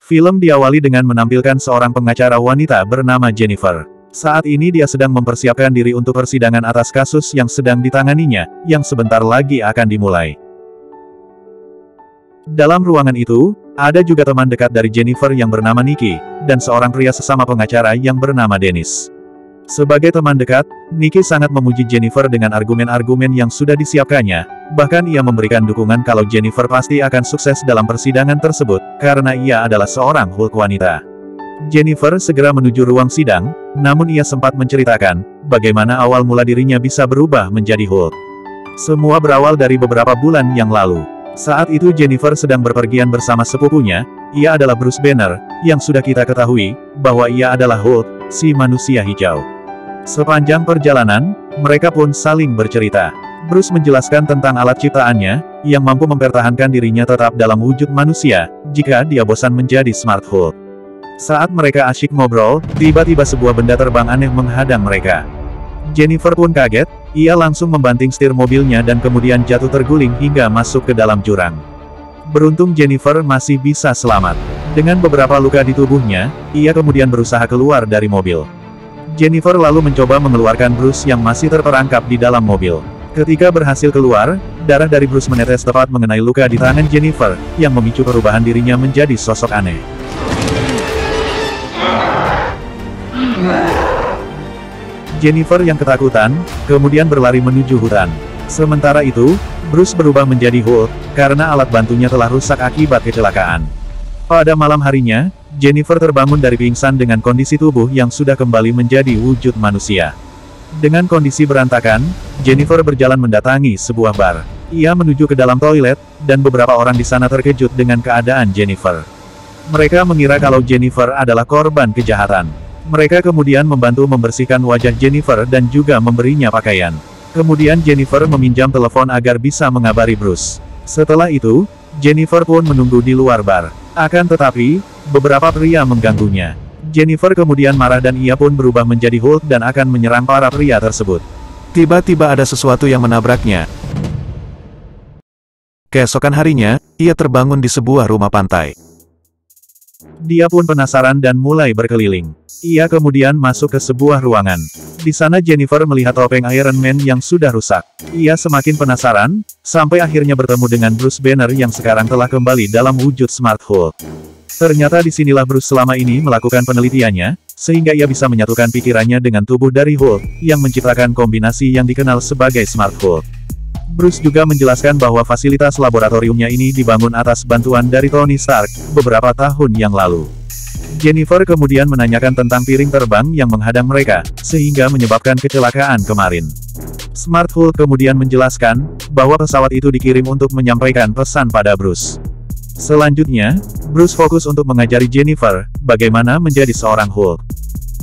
Film diawali dengan menampilkan seorang pengacara wanita bernama Jennifer. Saat ini dia sedang mempersiapkan diri untuk persidangan atas kasus yang sedang ditanganinya, yang sebentar lagi akan dimulai. Dalam ruangan itu, ada juga teman dekat dari Jennifer yang bernama Nikki, dan seorang pria sesama pengacara yang bernama Dennis. Sebagai teman dekat, Nikki sangat memuji Jennifer dengan argumen-argumen yang sudah disiapkannya, bahkan ia memberikan dukungan kalau Jennifer pasti akan sukses dalam persidangan tersebut, karena ia adalah seorang Hulk wanita. Jennifer segera menuju ruang sidang, namun ia sempat menceritakan, bagaimana awal mula dirinya bisa berubah menjadi Hulk. Semua berawal dari beberapa bulan yang lalu. Saat itu Jennifer sedang berpergian bersama sepupunya, ia adalah Bruce Banner, yang sudah kita ketahui, bahwa ia adalah Hulk, si manusia hijau. Sepanjang perjalanan, mereka pun saling bercerita. Bruce menjelaskan tentang alat ciptaannya, yang mampu mempertahankan dirinya tetap dalam wujud manusia, jika dia bosan menjadi Smart Hulk. Saat mereka asyik ngobrol, tiba-tiba sebuah benda terbang aneh menghadang mereka. Jennifer pun kaget, ia langsung membanting setir mobilnya dan kemudian jatuh terguling hingga masuk ke dalam jurang. Beruntung Jennifer masih bisa selamat. Dengan beberapa luka di tubuhnya, ia kemudian berusaha keluar dari mobil. Jennifer lalu mencoba mengeluarkan Bruce yang masih terperangkap di dalam mobil. Ketika berhasil keluar, darah dari Bruce menetes tepat mengenai luka di tangan Jennifer, yang memicu perubahan dirinya menjadi sosok aneh. Jennifer yang ketakutan, kemudian berlari menuju hutan. Sementara itu, Bruce berubah menjadi Hulk, karena alat bantunya telah rusak akibat kecelakaan. Pada malam harinya, Jennifer terbangun dari pingsan dengan kondisi tubuh yang sudah kembali menjadi wujud manusia. Dengan kondisi berantakan, Jennifer berjalan mendatangi sebuah bar. Ia menuju ke dalam toilet, dan beberapa orang di sana terkejut dengan keadaan Jennifer. Mereka mengira kalau Jennifer adalah korban kejahatan. Mereka kemudian membantu membersihkan wajah Jennifer dan juga memberinya pakaian. Kemudian Jennifer meminjam telepon agar bisa mengabari Bruce. Setelah itu, Jennifer pun menunggu di luar bar. Akan tetapi, beberapa pria mengganggunya. Jennifer kemudian marah dan ia pun berubah menjadi Hulk dan akan menyerang para pria tersebut. Tiba-tiba ada sesuatu yang menabraknya. Keesokan harinya, ia terbangun di sebuah rumah pantai. Dia pun penasaran dan mulai berkeliling. Ia kemudian masuk ke sebuah ruangan. Di sana Jennifer melihat topeng Iron Man yang sudah rusak. Ia semakin penasaran, sampai akhirnya bertemu dengan Bruce Banner yang sekarang telah kembali dalam wujud Smart Hulk. Ternyata disinilah Bruce selama ini melakukan penelitiannya, sehingga ia bisa menyatukan pikirannya dengan tubuh dari Hulk, yang menciptakan kombinasi yang dikenal sebagai Smart Hulk. Bruce juga menjelaskan bahwa fasilitas laboratoriumnya ini dibangun atas bantuan dari Tony Stark, beberapa tahun yang lalu. Jennifer kemudian menanyakan tentang piring terbang yang menghadang mereka, sehingga menyebabkan kecelakaan kemarin. Smart Hulk kemudian menjelaskan, bahwa pesawat itu dikirim untuk menyampaikan pesan pada Bruce. Selanjutnya, Bruce fokus untuk mengajari Jennifer, bagaimana menjadi seorang Hulk.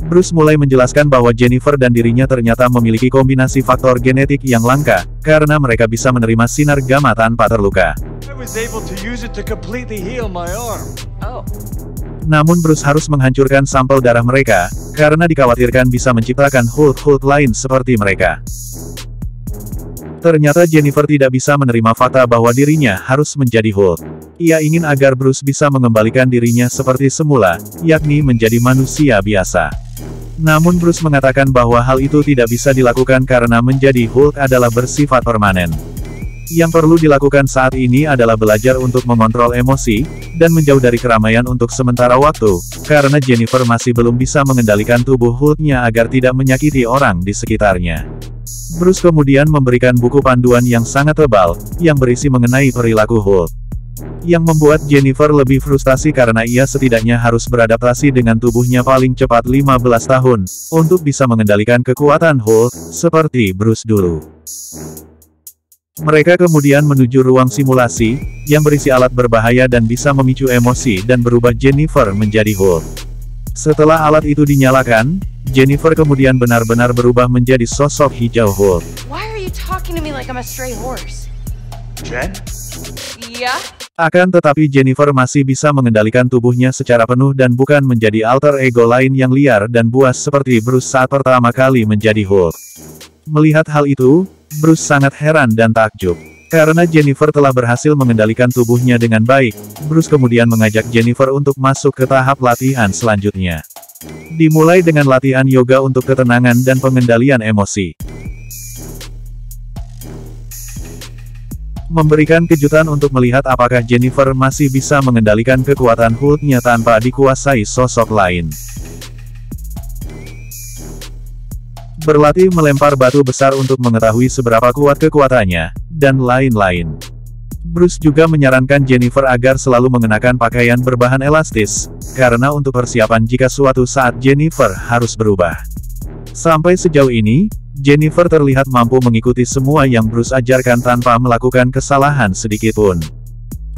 Bruce mulai menjelaskan bahwa Jennifer dan dirinya ternyata memiliki kombinasi faktor genetik yang langka, karena mereka bisa menerima sinar gamma tanpa terluka. Namun Bruce harus menghancurkan sampel darah mereka, karena dikhawatirkan bisa menciptakan Hulk-Hulk lain seperti mereka. Ternyata Jennifer tidak bisa menerima fakta bahwa dirinya harus menjadi Hulk. Ia ingin agar Bruce bisa mengembalikan dirinya seperti semula, yakni menjadi manusia biasa. Namun Bruce mengatakan bahwa hal itu tidak bisa dilakukan karena menjadi Hulk adalah bersifat permanen. Yang perlu dilakukan saat ini adalah belajar untuk mengontrol emosi, dan menjauh dari keramaian untuk sementara waktu, karena Jennifer masih belum bisa mengendalikan tubuh Hulk-nya agar tidak menyakiti orang di sekitarnya. Bruce kemudian memberikan buku panduan yang sangat tebal, yang berisi mengenai perilaku Hulk. Yang membuat Jennifer lebih frustasi karena ia setidaknya harus beradaptasi dengan tubuhnya paling cepat 15 tahun, untuk bisa mengendalikan kekuatan Hulk, seperti Bruce dulu. Mereka kemudian menuju ruang simulasi, yang berisi alat berbahaya dan bisa memicu emosi dan berubah Jennifer menjadi Hulk. Setelah alat itu dinyalakan, Jennifer kemudian benar-benar berubah menjadi sosok hijau Hulk. Why are you talking to me like I'm a stray horse? Jen? Yeah? Akan tetapi Jennifer masih bisa mengendalikan tubuhnya secara penuh dan bukan menjadi alter ego lain yang liar dan buas seperti Bruce saat pertama kali menjadi Hulk. Melihat hal itu, Bruce sangat heran dan takjub. Karena Jennifer telah berhasil mengendalikan tubuhnya dengan baik, Bruce kemudian mengajak Jennifer untuk masuk ke tahap latihan selanjutnya. Dimulai dengan latihan yoga untuk ketenangan dan pengendalian emosi. Memberikan kejutan untuk melihat apakah Jennifer masih bisa mengendalikan kekuatan Hulk-nya tanpa dikuasai sosok lain. Berlatih melempar batu besar untuk mengetahui seberapa kuat kekuatannya, dan lain-lain. Bruce juga menyarankan Jennifer agar selalu mengenakan pakaian berbahan elastis, karena untuk persiapan jika suatu saat Jennifer harus berubah. Sampai sejauh ini, Jennifer terlihat mampu mengikuti semua yang Bruce ajarkan tanpa melakukan kesalahan sedikitpun.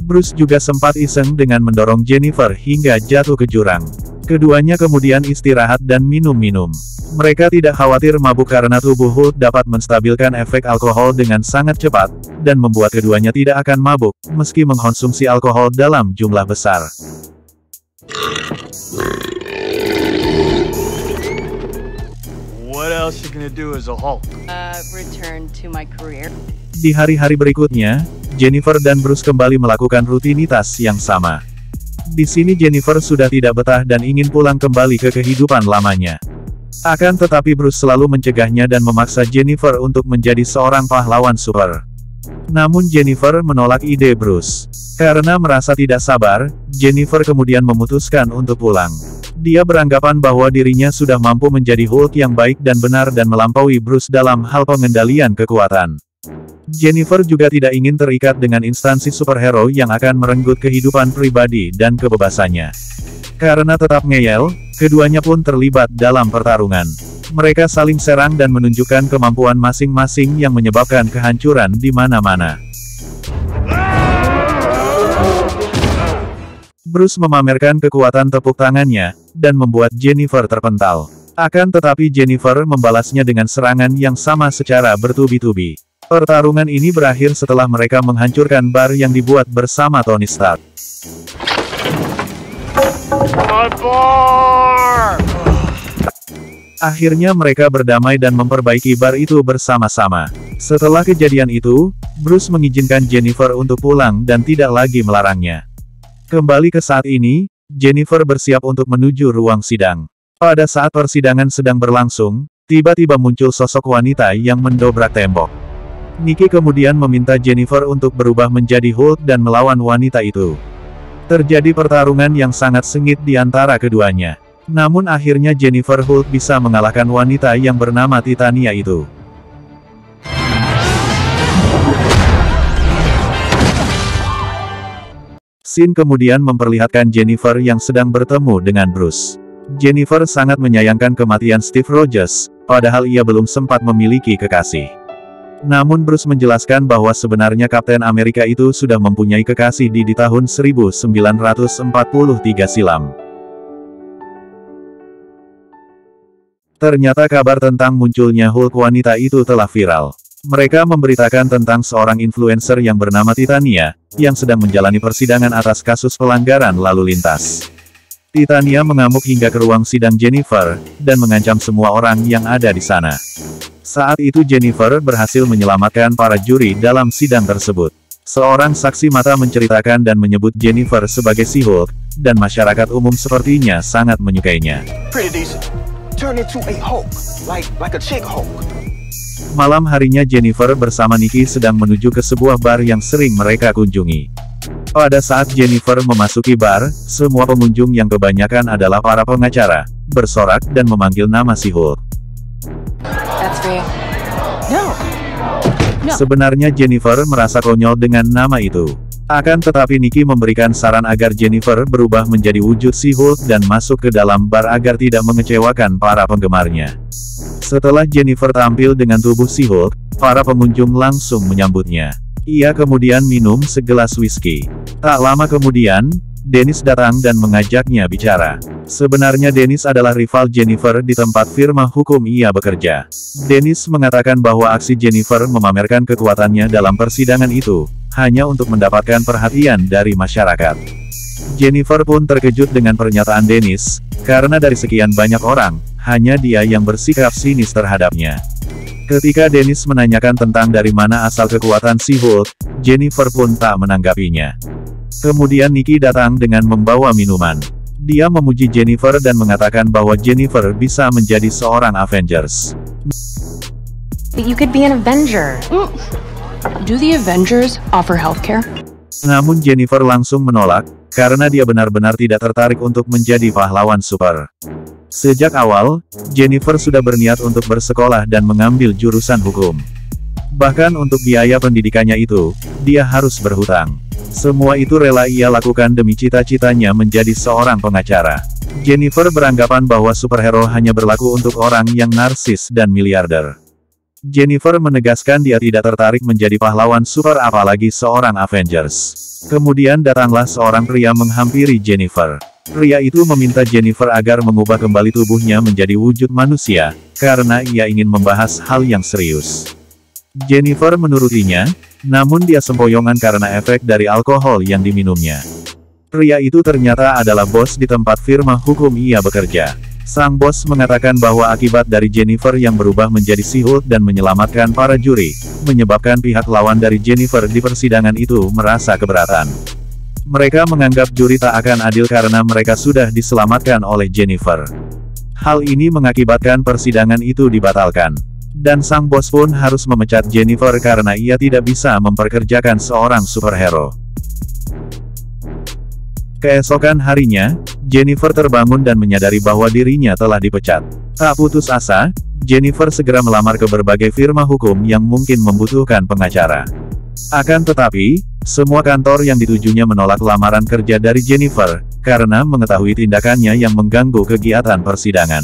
Bruce juga sempat iseng dengan mendorong Jennifer hingga jatuh ke jurang. Keduanya kemudian istirahat dan minum-minum. Mereka tidak khawatir mabuk karena tubuh Hulk dapat menstabilkan efek alkohol dengan sangat cepat, dan membuat keduanya tidak akan mabuk, meski mengkonsumsi alkohol dalam jumlah besar. What else you gonna do as a Hulk? Return to my career. Di hari-hari berikutnya, Jennifer dan Bruce kembali melakukan rutinitas yang sama. Di sini Jennifer sudah tidak betah dan ingin pulang kembali ke kehidupan lamanya. Akan tetapi Bruce selalu mencegahnya dan memaksa Jennifer untuk menjadi seorang pahlawan super. Namun Jennifer menolak ide Bruce. Karena merasa tidak sabar, Jennifer kemudian memutuskan untuk pulang. Dia beranggapan bahwa dirinya sudah mampu menjadi Hulk yang baik dan benar dan melampaui Bruce dalam hal pengendalian kekuatan. Jennifer juga tidak ingin terikat dengan instansi superhero yang akan merenggut kehidupan pribadi dan kebebasannya. Karena tetap ngeyel, keduanya pun terlibat dalam pertarungan. Mereka saling serang dan menunjukkan kemampuan masing-masing yang menyebabkan kehancuran di mana-mana. Bruce memamerkan kekuatan tepuk tangannya, dan membuat Jennifer terpental. Akan tetapi Jennifer membalasnya dengan serangan yang sama secara bertubi-tubi. Pertarungan ini berakhir setelah mereka menghancurkan bar yang dibuat bersama Tony Stark. Akhirnya mereka berdamai dan memperbaiki bar itu bersama-sama. Setelah kejadian itu, Bruce mengizinkan Jennifer untuk pulang dan tidak lagi melarangnya. Kembali ke saat ini, Jennifer bersiap untuk menuju ruang sidang. Pada saat persidangan sedang berlangsung, tiba-tiba muncul sosok wanita yang mendobrak tembok. Nikki kemudian meminta Jennifer untuk berubah menjadi Hulk dan melawan wanita itu. Terjadi pertarungan yang sangat sengit di antara keduanya. Namun akhirnya Jennifer Hulk bisa mengalahkan wanita yang bernama Titania itu. Scene kemudian memperlihatkan Jennifer yang sedang bertemu dengan Bruce. Jennifer sangat menyayangkan kematian Steve Rogers, padahal ia belum sempat memiliki kekasih. Namun Bruce menjelaskan bahwa sebenarnya Kapten Amerika itu sudah mempunyai kekasih di tahun 1943 silam. Ternyata kabar tentang munculnya Hulk wanita itu telah viral. Mereka memberitakan tentang seorang influencer yang bernama Titania, yang sedang menjalani persidangan atas kasus pelanggaran lalu lintas. Titania mengamuk hingga ke ruang sidang Jennifer, dan mengancam semua orang yang ada di sana. Saat itu Jennifer berhasil menyelamatkan para juri dalam sidang tersebut. Seorang saksi mata menceritakan dan menyebut Jennifer sebagai si Hulk, dan masyarakat umum sepertinya sangat menyukainya. Malam harinya Jennifer bersama Nikki sedang menuju ke sebuah bar yang sering mereka kunjungi. Pada saat Jennifer memasuki bar, semua pengunjung yang kebanyakan adalah para pengacara, bersorak dan memanggil nama si Hulk. Sebenarnya Jennifer merasa konyol dengan nama itu. Akan tetapi Nikki memberikan saran agar Jennifer berubah menjadi wujud si Hulk dan masuk ke dalam bar agar tidak mengecewakan para penggemarnya. Setelah Jennifer tampil dengan tubuh si Hulk, para pengunjung langsung menyambutnya. Ia kemudian minum segelas whisky. Tak lama kemudian, Dennis datang dan mengajaknya bicara. Sebenarnya Dennis adalah rival Jennifer di tempat firma hukum ia bekerja. Dennis mengatakan bahwa aksi Jennifer memamerkan kekuatannya dalam persidangan itu, hanya untuk mendapatkan perhatian dari masyarakat. Jennifer pun terkejut dengan pernyataan Dennis, karena dari sekian banyak orang, hanya dia yang bersikap sinis terhadapnya. Ketika Dennis menanyakan tentang dari mana asal kekuatan si Hulk, Jennifer pun tak menanggapinya. Kemudian Nikki datang dengan membawa minuman. Dia memuji Jennifer dan mengatakan bahwa Jennifer bisa menjadi seorang Avengers. You could be an Avenger. Do the Avengers offer healthcare? Namun Jennifer langsung menolak, karena dia benar-benar tidak tertarik untuk menjadi pahlawan super. Sejak awal, Jennifer sudah berniat untuk bersekolah dan mengambil jurusan hukum. Bahkan untuk biaya pendidikannya itu, dia harus berhutang. Semua itu rela ia lakukan demi cita-citanya menjadi seorang pengacara. Jennifer beranggapan bahwa superhero hanya berlaku untuk orang yang narsis dan miliarder. Jennifer menegaskan dia tidak tertarik menjadi pahlawan super apalagi seorang Avengers. Kemudian datanglah seorang pria menghampiri Jennifer. Pria itu meminta Jennifer agar mengubah kembali tubuhnya menjadi wujud manusia, karena ia ingin membahas hal yang serius. Jennifer menurutinya, namun dia sempoyongan karena efek dari alkohol yang diminumnya. Pria itu ternyata adalah bos di tempat firma hukum ia bekerja. Sang bos mengatakan bahwa akibat dari Jennifer yang berubah menjadi si Hulk dan menyelamatkan para juri, menyebabkan pihak lawan dari Jennifer di persidangan itu merasa keberatan. Mereka menganggap juri tak akan adil karena mereka sudah diselamatkan oleh Jennifer. Hal ini mengakibatkan persidangan itu dibatalkan. Dan sang bos pun harus memecat Jennifer karena ia tidak bisa memperkerjakan seorang superhero. Keesokan harinya, Jennifer terbangun dan menyadari bahwa dirinya telah dipecat. Tak putus asa, Jennifer segera melamar ke berbagai firma hukum yang mungkin membutuhkan pengacara. Akan tetapi, semua kantor yang ditujunya menolak lamaran kerja dari Jennifer, karena mengetahui tindakannya yang mengganggu kegiatan persidangan.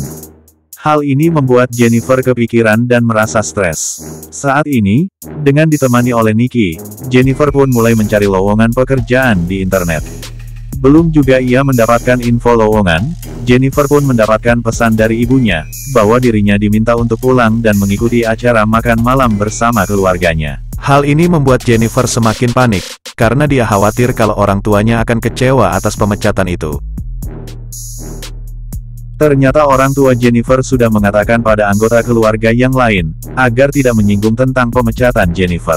Hal ini membuat Jennifer kepikiran dan merasa stres. Saat ini, dengan ditemani oleh Nikki, Jennifer pun mulai mencari lowongan pekerjaan di internet. Belum juga ia mendapatkan info lowongan, Jennifer pun mendapatkan pesan dari ibunya, bahwa dirinya diminta untuk pulang dan mengikuti acara makan malam bersama keluarganya. Hal ini membuat Jennifer semakin panik, karena dia khawatir kalau orang tuanya akan kecewa atas pemecatan itu. Ternyata orang tua Jennifer sudah mengatakan pada anggota keluarga yang lain, agar tidak menyinggung tentang pemecatan Jennifer.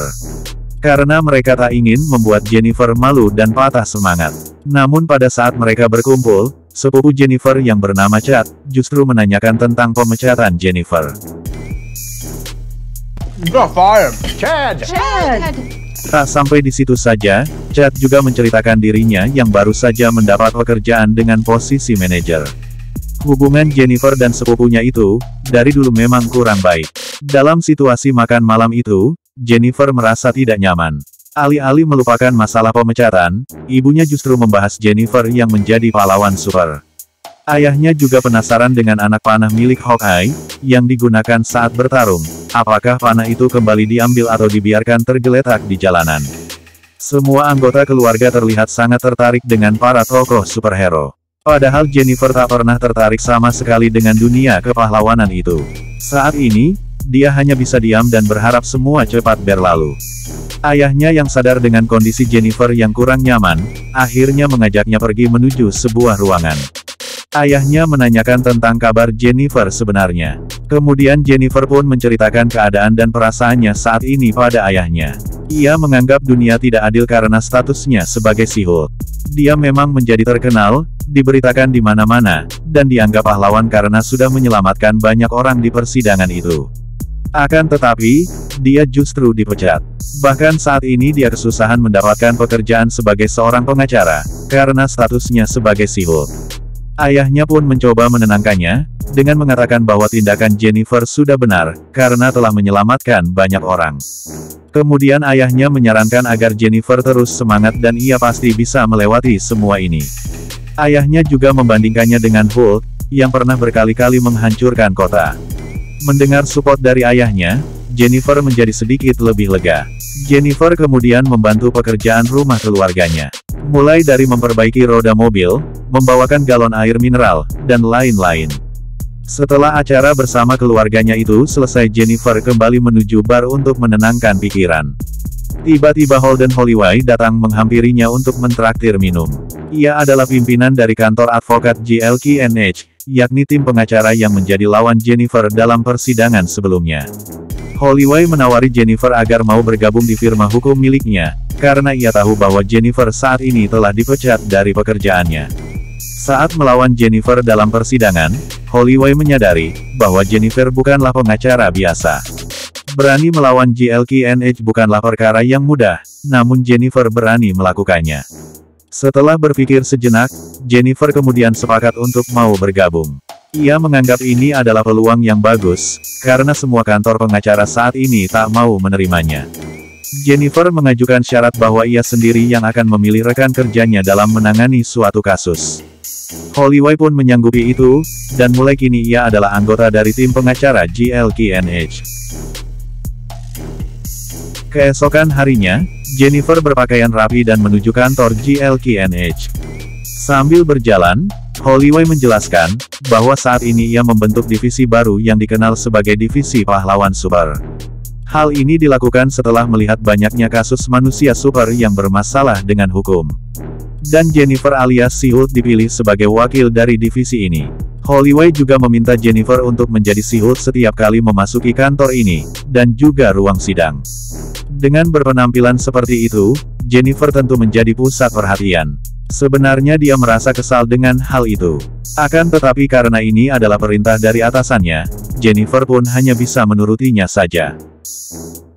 Karena mereka tak ingin membuat Jennifer malu dan patah semangat. Namun pada saat mereka berkumpul, sepupu Jennifer yang bernama Chad, justru menanyakan tentang pemecatan Jennifer. Chad! Tak sampai di situ saja, Chad juga menceritakan dirinya yang baru saja mendapat pekerjaan dengan posisi manajer. Hubungan Jennifer dan sepupunya itu, dari dulu memang kurang baik. Dalam situasi makan malam itu, Jennifer merasa tidak nyaman. Alih-alih melupakan masalah pemecatan, ibunya justru membahas Jennifer yang menjadi pahlawan super. Ayahnya juga penasaran dengan anak panah milik Hawkeye, yang digunakan saat bertarung. Apakah panah itu kembali diambil atau dibiarkan tergeletak di jalanan? Semua anggota keluarga terlihat sangat tertarik dengan para tokoh superhero. Padahal Jennifer tak pernah tertarik sama sekali dengan dunia kepahlawanan itu. Saat ini, dia hanya bisa diam dan berharap semua cepat berlalu. Ayahnya yang sadar dengan kondisi Jennifer yang kurang nyaman, akhirnya mengajaknya pergi menuju sebuah ruangan. Ayahnya menanyakan tentang kabar Jennifer sebenarnya. Kemudian Jennifer pun menceritakan keadaan dan perasaannya saat ini pada ayahnya. Ia menganggap dunia tidak adil karena statusnya sebagai si Hulk. Dia memang menjadi terkenal, diberitakan di mana-mana, dan dianggap pahlawan karena sudah menyelamatkan banyak orang di persidangan itu. Akan tetapi, dia justru dipecat. Bahkan saat ini dia kesusahan mendapatkan pekerjaan sebagai seorang pengacara, karena statusnya sebagai si Hulk. Ayahnya pun mencoba menenangkannya, dengan mengatakan bahwa tindakan Jennifer sudah benar, karena telah menyelamatkan banyak orang. Kemudian ayahnya menyarankan agar Jennifer terus semangat dan ia pasti bisa melewati semua ini. Ayahnya juga membandingkannya dengan Hulk, yang pernah berkali-kali menghancurkan kota. Mendengar support dari ayahnya, Jennifer menjadi sedikit lebih lega. Jennifer kemudian membantu pekerjaan rumah keluarganya. Mulai dari memperbaiki roda mobil, membawakan galon air mineral, dan lain-lain. Setelah acara bersama keluarganya itu selesai, Jennifer kembali menuju bar untuk menenangkan pikiran. Tiba-tiba Holden Holloway datang menghampirinya untuk mentraktir minum. Ia adalah pimpinan dari kantor advokat GLK&H, yakni tim pengacara yang menjadi lawan Jennifer dalam persidangan sebelumnya. Holloway menawari Jennifer agar mau bergabung di firma hukum miliknya, karena ia tahu bahwa Jennifer saat ini telah dipecat dari pekerjaannya. Saat melawan Jennifer dalam persidangan, Holloway menyadari bahwa Jennifer bukanlah pengacara biasa. Berani melawan JLKNH bukanlah perkara yang mudah, namun Jennifer berani melakukannya. Setelah berpikir sejenak, Jennifer kemudian sepakat untuk mau bergabung. Ia menganggap ini adalah peluang yang bagus, karena semua kantor pengacara saat ini tak mau menerimanya. Jennifer mengajukan syarat bahwa ia sendiri yang akan memilih rekan kerjanya dalam menangani suatu kasus. Holloway pun menyanggupi itu, dan mulai kini ia adalah anggota dari tim pengacara JLKNH. Keesokan harinya, Jennifer berpakaian rapi dan menuju kantor JLKNH. Sambil berjalan, Holloway menjelaskan bahwa saat ini ia membentuk divisi baru yang dikenal sebagai Divisi Pahlawan Super. Hal ini dilakukan setelah melihat banyaknya kasus manusia super yang bermasalah dengan hukum. Dan Jennifer alias Si-Hulk dipilih sebagai wakil dari divisi ini. Holloway juga meminta Jennifer untuk menjadi Si-Hulk setiap kali memasuki kantor ini, dan juga ruang sidang. Dengan berpenampilan seperti itu, Jennifer tentu menjadi pusat perhatian. Sebenarnya dia merasa kesal dengan hal itu. Akan tetapi karena ini adalah perintah dari atasannya, Jennifer pun hanya bisa menurutinya saja.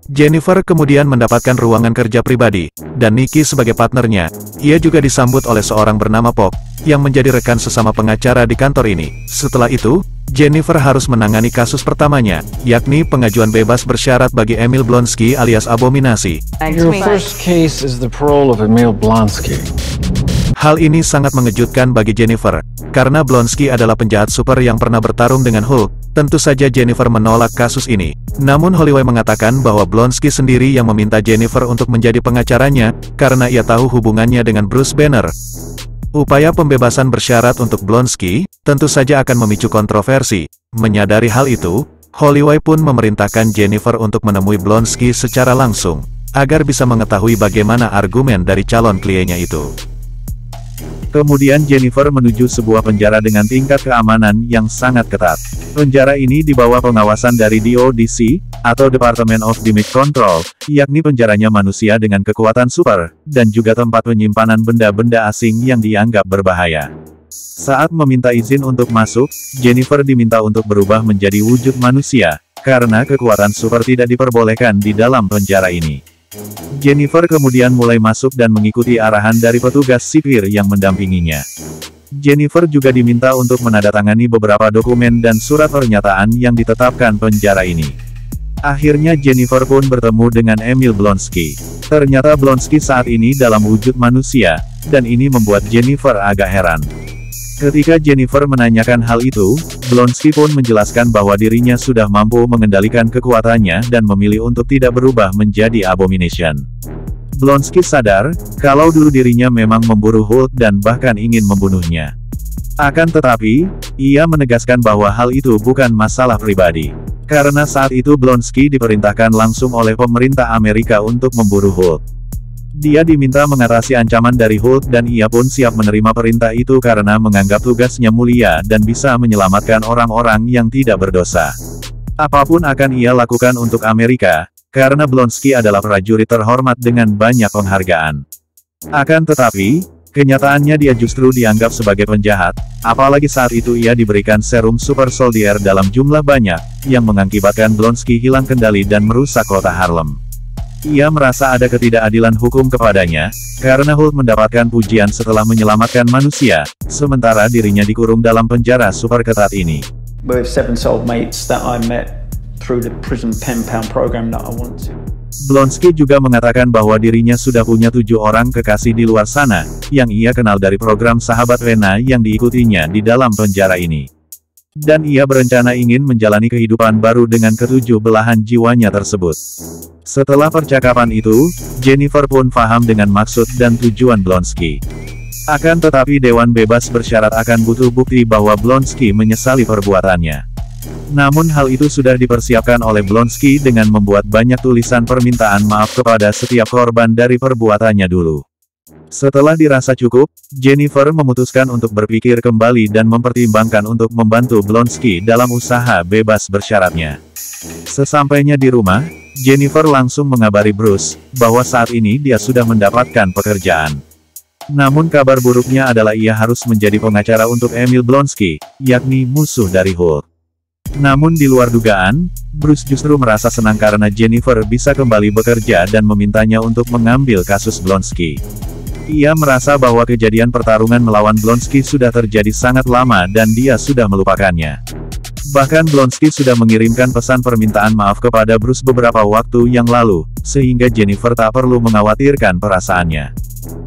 Jennifer kemudian mendapatkan ruangan kerja pribadi, dan Nikki sebagai partnernya. Ia juga disambut oleh seorang bernama Pop, yang menjadi rekan sesama pengacara di kantor ini. Setelah itu, Jennifer harus menangani kasus pertamanya, yakni pengajuan bebas bersyarat bagi Emil Blonsky alias Abominasi. Your first case is the parole of Emil Blonsky. Hal ini sangat mengejutkan bagi Jennifer, karena Blonsky adalah penjahat super yang pernah bertarung dengan Hulk. Tentu saja Jennifer menolak kasus ini. Namun Holloway mengatakan bahwa Blonsky sendiri yang meminta Jennifer untuk menjadi pengacaranya, karena ia tahu hubungannya dengan Bruce Banner. Upaya pembebasan bersyarat untuk Blonsky, tentu saja akan memicu kontroversi. Menyadari hal itu, Holloway pun memerintahkan Jennifer untuk menemui Blonsky secara langsung, agar bisa mengetahui bagaimana argumen dari calon kliennya itu. Kemudian Jennifer menuju sebuah penjara dengan tingkat keamanan yang sangat ketat. Penjara ini di bawah pengawasan dari DODC, atau Department of Damage Control, yakni penjaranya manusia dengan kekuatan super, dan juga tempat penyimpanan benda-benda asing yang dianggap berbahaya. Saat meminta izin untuk masuk, Jennifer diminta untuk berubah menjadi wujud manusia, karena kekuatan super tidak diperbolehkan di dalam penjara ini. Jennifer kemudian mulai masuk dan mengikuti arahan dari petugas sipir yang mendampinginya. Jennifer juga diminta untuk menandatangani beberapa dokumen dan surat pernyataan yang ditetapkan penjara ini. Akhirnya Jennifer pun bertemu dengan Emil Blonsky. Ternyata Blonsky saat ini dalam wujud manusia, dan ini membuat Jennifer agak heran. Ketika Jennifer menanyakan hal itu, Blonsky pun menjelaskan bahwa dirinya sudah mampu mengendalikan kekuatannya dan memilih untuk tidak berubah menjadi Abomination. Blonsky sadar, kalau dulu dirinya memang memburu Hulk dan bahkan ingin membunuhnya. Akan tetapi, ia menegaskan bahwa hal itu bukan masalah pribadi. Karena saat itu Blonsky diperintahkan langsung oleh pemerintah Amerika untuk memburu Hulk. Dia diminta mengatasi ancaman dari Hulk dan ia pun siap menerima perintah itu karena menganggap tugasnya mulia dan bisa menyelamatkan orang-orang yang tidak berdosa. Apapun akan ia lakukan untuk Amerika, karena Blonsky adalah prajurit terhormat dengan banyak penghargaan. Akan tetapi, kenyataannya dia justru dianggap sebagai penjahat, apalagi saat itu ia diberikan serum Super Soldier dalam jumlah banyak, yang mengakibatkan Blonsky hilang kendali dan merusak kota Harlem. Ia merasa ada ketidakadilan hukum kepadanya, karena Hulk mendapatkan pujian setelah menyelamatkan manusia, sementara dirinya dikurung dalam penjara super ketat ini. With 7 soulmates that I met through the prison pen pal program that I wanted to. Blonsky juga mengatakan bahwa dirinya sudah punya 7 orang kekasih di luar sana, yang ia kenal dari program Sahabat Lena yang diikutinya di dalam penjara ini. Dan ia berencana ingin menjalani kehidupan baru dengan ketujuh belahan jiwanya tersebut. Setelah percakapan itu, Jennifer pun paham dengan maksud dan tujuan Blonsky. Akan tetapi Dewan Bebas bersyarat akan butuh bukti bahwa Blonsky menyesali perbuatannya. Namun hal itu sudah dipersiapkan oleh Blonsky dengan membuat banyak tulisan permintaan maaf kepada setiap korban dari perbuatannya dulu. Setelah dirasa cukup, Jennifer memutuskan untuk berpikir kembali dan mempertimbangkan untuk membantu Blonsky dalam usaha bebas bersyaratnya. Sesampainya di rumah, Jennifer langsung mengabari Bruce, bahwa saat ini dia sudah mendapatkan pekerjaan. Namun kabar buruknya adalah ia harus menjadi pengacara untuk Emil Blonsky, yakni musuh dari Hulk. Namun di luar dugaan, Bruce justru merasa senang karena Jennifer bisa kembali bekerja dan memintanya untuk mengambil kasus Blonsky. Ia merasa bahwa kejadian pertarungan melawan Blonsky sudah terjadi sangat lama dan dia sudah melupakannya. Bahkan Blonsky sudah mengirimkan pesan permintaan maaf kepada Bruce beberapa waktu yang lalu, sehingga Jennifer tak perlu mengkhawatirkan perasaannya.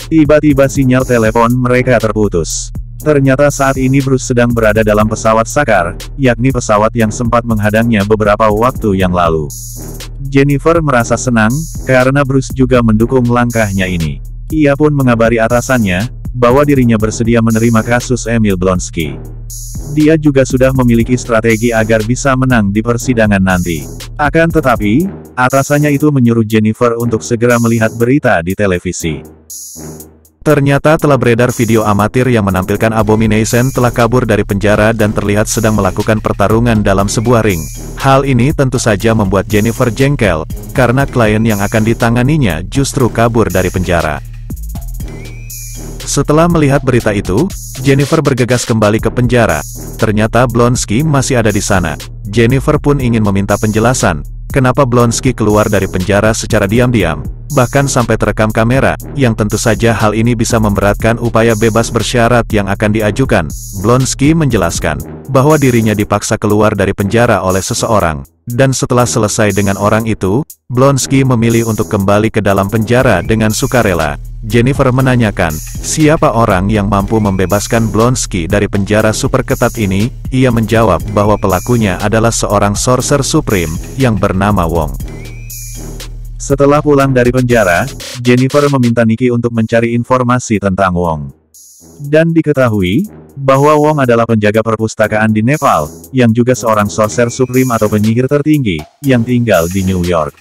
Tiba-tiba sinyal telepon mereka terputus. Ternyata saat ini Bruce sedang berada dalam pesawat Sakar, yakni pesawat yang sempat menghadangnya beberapa waktu yang lalu. Jennifer merasa senang, karena Bruce juga mendukung langkahnya ini. Ia pun mengabari atasannya, bahwa dirinya bersedia menerima kasus Emil Blonsky. Dia juga sudah memiliki strategi agar bisa menang di persidangan nanti. Akan tetapi, atasannya itu menyuruh Jennifer untuk segera melihat berita di televisi. Ternyata telah beredar video amatir yang menampilkan Abomination telah kabur dari penjara dan terlihat sedang melakukan pertarungan dalam sebuah ring. Hal ini tentu saja membuat Jennifer jengkel, karena klien yang akan ditanganinya justru kabur dari penjara. Setelah melihat berita itu, Jennifer bergegas kembali ke penjara. Ternyata Blonsky masih ada di sana. Jennifer pun ingin meminta penjelasan, kenapa Blonsky keluar dari penjara secara diam-diam, bahkan sampai terekam kamera, yang tentu saja hal ini bisa memberatkan upaya bebas bersyarat yang akan diajukan. Blonsky menjelaskan, bahwa dirinya dipaksa keluar dari penjara oleh seseorang, dan setelah selesai dengan orang itu, Blonsky memilih untuk kembali ke dalam penjara dengan sukarela. Jennifer menanyakan, siapa orang yang mampu membebaskan Blonsky dari penjara super ketat ini? Ia menjawab bahwa pelakunya adalah seorang Sorcerer Supreme, yang bernama Wong. Setelah pulang dari penjara, Jennifer meminta Nikki untuk mencari informasi tentang Wong. Dan diketahui, bahwa Wong adalah penjaga perpustakaan di Nepal, yang juga seorang Sorcerer Supreme atau penyihir tertinggi, yang tinggal di New York.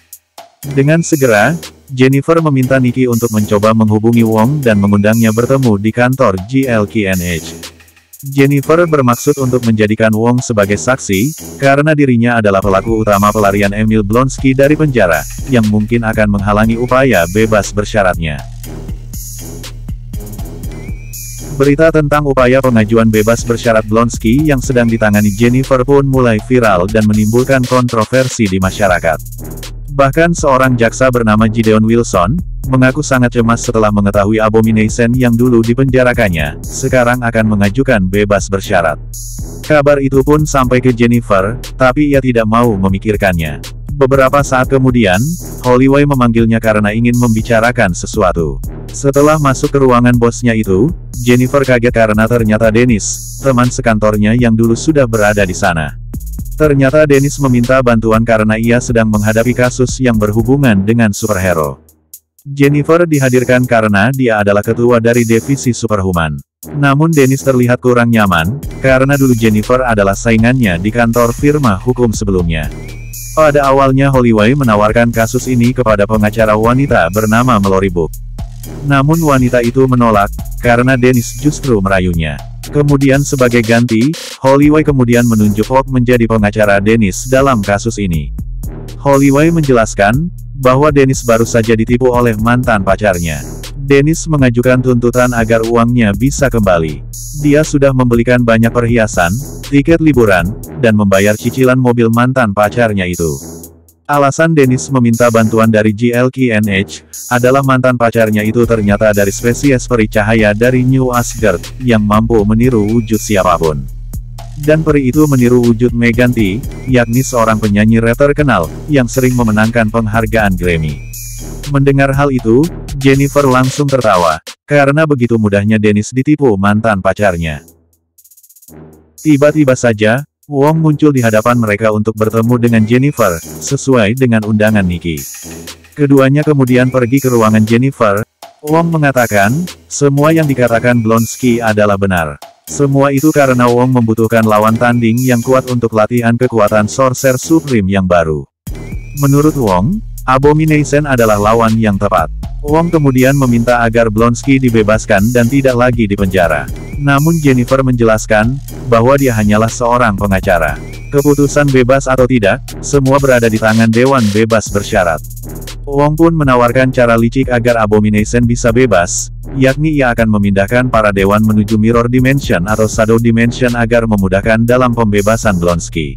Dengan segera, Jennifer meminta Nikki untuk mencoba menghubungi Wong dan mengundangnya bertemu di kantor GLKNH. Jennifer bermaksud untuk menjadikan Wong sebagai saksi, karena dirinya adalah pelaku utama pelarian Emil Blonsky dari penjara, yang mungkin akan menghalangi upaya bebas bersyaratnya. Berita tentang upaya pengajuan bebas bersyarat Blonsky yang sedang ditangani Jennifer pun mulai viral dan menimbulkan kontroversi di masyarakat. Bahkan seorang jaksa bernama Gideon Wilson, mengaku sangat cemas setelah mengetahui Abomination yang dulu dipenjarakannya, sekarang akan mengajukan bebas bersyarat. Kabar itu pun sampai ke Jennifer, tapi ia tidak mau memikirkannya. Beberapa saat kemudian, Holloway memanggilnya karena ingin membicarakan sesuatu. Setelah masuk ke ruangan bosnya itu, Jennifer kaget karena ternyata Dennis, teman sekantornya yang dulu sudah berada di sana. Ternyata Dennis meminta bantuan karena ia sedang menghadapi kasus yang berhubungan dengan superhero. Jennifer dihadirkan karena dia adalah ketua dari divisi Superhuman. Namun Dennis terlihat kurang nyaman, karena dulu Jennifer adalah saingannya di kantor firma hukum sebelumnya. Pada awalnya Holloway menawarkan kasus ini kepada pengacara wanita bernama Mallory Book. Namun wanita itu menolak, karena Dennis justru merayunya. Kemudian sebagai ganti, Holloway kemudian menunjuk Hawk menjadi pengacara Dennis dalam kasus ini. Holloway menjelaskan, bahwa Dennis baru saja ditipu oleh mantan pacarnya. Dennis mengajukan tuntutan agar uangnya bisa kembali. Dia sudah membelikan banyak perhiasan, tiket liburan, dan membayar cicilan mobil mantan pacarnya itu. Alasan Dennis meminta bantuan dari GLKNH, adalah mantan pacarnya itu ternyata dari spesies peri cahaya dari New Asgard, yang mampu meniru wujud siapapun. Dan peri itu meniru wujud Megan Thee, yakni seorang penyanyi rap terkenal, yang sering memenangkan penghargaan Grammy. Mendengar hal itu, Jennifer langsung tertawa, karena begitu mudahnya Dennis ditipu mantan pacarnya. Tiba-tiba saja, Wong muncul di hadapan mereka untuk bertemu dengan Jennifer, sesuai dengan undangan Nikki. Keduanya kemudian pergi ke ruangan Jennifer. Wong mengatakan, semua yang dikatakan Blonsky adalah benar. Semua itu karena Wong membutuhkan lawan tanding yang kuat untuk latihan kekuatan Sorcerer Supreme yang baru. Menurut Wong, Abomination adalah lawan yang tepat. Wong kemudian meminta agar Blonsky dibebaskan dan tidak lagi dipenjara. Namun Jennifer menjelaskan, bahwa dia hanyalah seorang pengacara. Keputusan bebas atau tidak, semua berada di tangan Dewan Bebas Bersyarat. Wong pun menawarkan cara licik agar Abomination bisa bebas, yakni ia akan memindahkan para dewan menuju Mirror Dimension atau Shadow Dimension agar memudahkan dalam pembebasan Blonsky.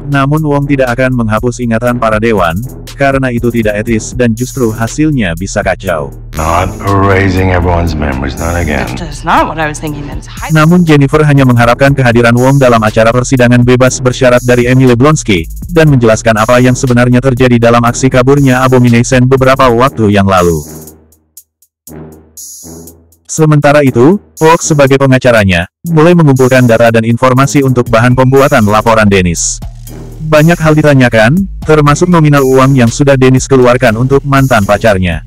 Namun Wong tidak akan menghapus ingatan para dewan, karena itu tidak etis dan justru hasilnya bisa kacau. Not erasing everyone's memories, not again. That's not what I was thinking. That is highly... Namun Jennifer hanya mengharapkan kehadiran Wong dalam acara persidangan bebas bersyarat dari Emily Blonsky, dan menjelaskan apa yang sebenarnya terjadi dalam aksi kaburnya Abomination beberapa waktu yang lalu. Sementara itu, Fox sebagai pengacaranya, mulai mengumpulkan data dan informasi untuk bahan pembuatan laporan Dennis. Banyak hal ditanyakan, termasuk nominal uang yang sudah Dennis keluarkan untuk mantan pacarnya.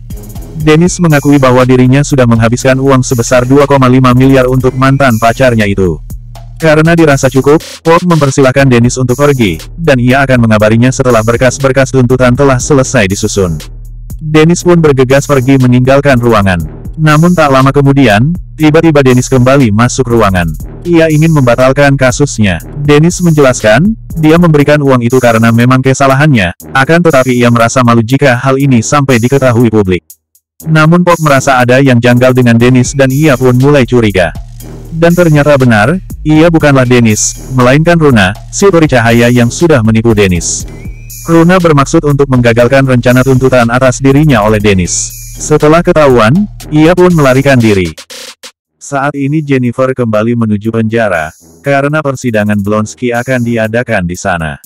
Dennis mengakui bahwa dirinya sudah menghabiskan uang sebesar 2,5 miliar untuk mantan pacarnya itu. Karena dirasa cukup, Fox mempersilahkan Dennis untuk pergi, dan ia akan mengabarinya setelah berkas-berkas tuntutan telah selesai disusun. Dennis pun bergegas pergi meninggalkan ruangan. Namun tak lama kemudian, tiba-tiba Dennis kembali masuk ruangan. Ia ingin membatalkan kasusnya. Dennis menjelaskan, dia memberikan uang itu karena memang kesalahannya, akan tetapi ia merasa malu jika hal ini sampai diketahui publik. Namun Pop merasa ada yang janggal dengan Dennis dan ia pun mulai curiga. Dan ternyata benar, ia bukanlah Dennis, melainkan Runa, si peri cahaya yang sudah menipu Dennis. Runa bermaksud untuk menggagalkan rencana tuntutan atas dirinya oleh Dennis. Setelah ketahuan, ia pun melarikan diri. Saat ini Jennifer kembali menuju penjara, karena persidangan Blonsky akan diadakan di sana.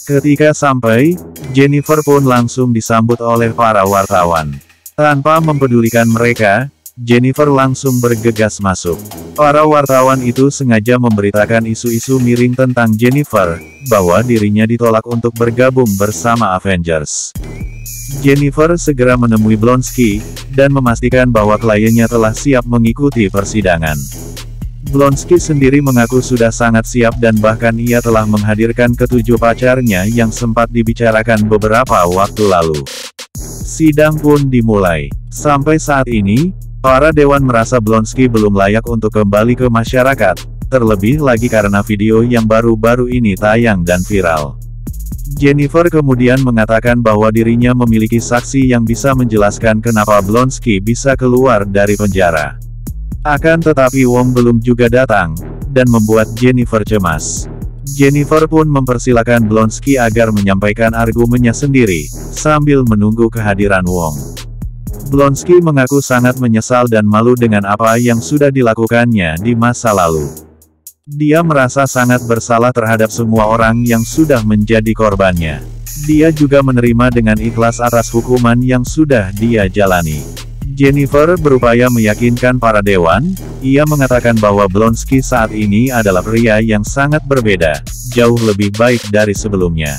Ketika sampai, Jennifer pun langsung disambut oleh para wartawan. Tanpa mempedulikan mereka, Jennifer langsung bergegas masuk. Para wartawan itu sengaja memberitakan isu-isu miring tentang Jennifer, bahwa dirinya ditolak untuk bergabung bersama Avengers. Jennifer segera menemui Blonsky, dan memastikan bahwa kliennya telah siap mengikuti persidangan. Blonsky sendiri mengaku sudah sangat siap dan bahkan ia telah menghadirkan ketujuh pacarnya yang sempat dibicarakan beberapa waktu lalu. Sidang pun dimulai. Sampai saat ini, para dewan merasa Blonsky belum layak untuk kembali ke masyarakat, terlebih lagi karena video yang baru-baru ini tayang dan viral. Jennifer kemudian mengatakan bahwa dirinya memiliki saksi yang bisa menjelaskan kenapa Blonsky bisa keluar dari penjara. Akan tetapi Wong belum juga datang, dan membuat Jennifer cemas. Jennifer pun mempersilakan Blonsky agar menyampaikan argumennya sendiri, sambil menunggu kehadiran Wong. Blonsky mengaku sangat menyesal dan malu dengan apa yang sudah dilakukannya di masa lalu. Dia merasa sangat bersalah terhadap semua orang yang sudah menjadi korbannya. Dia juga menerima dengan ikhlas atas hukuman yang sudah dia jalani. Jennifer berupaya meyakinkan para dewan, ia mengatakan bahwa Blonsky saat ini adalah pria yang sangat berbeda, jauh lebih baik dari sebelumnya.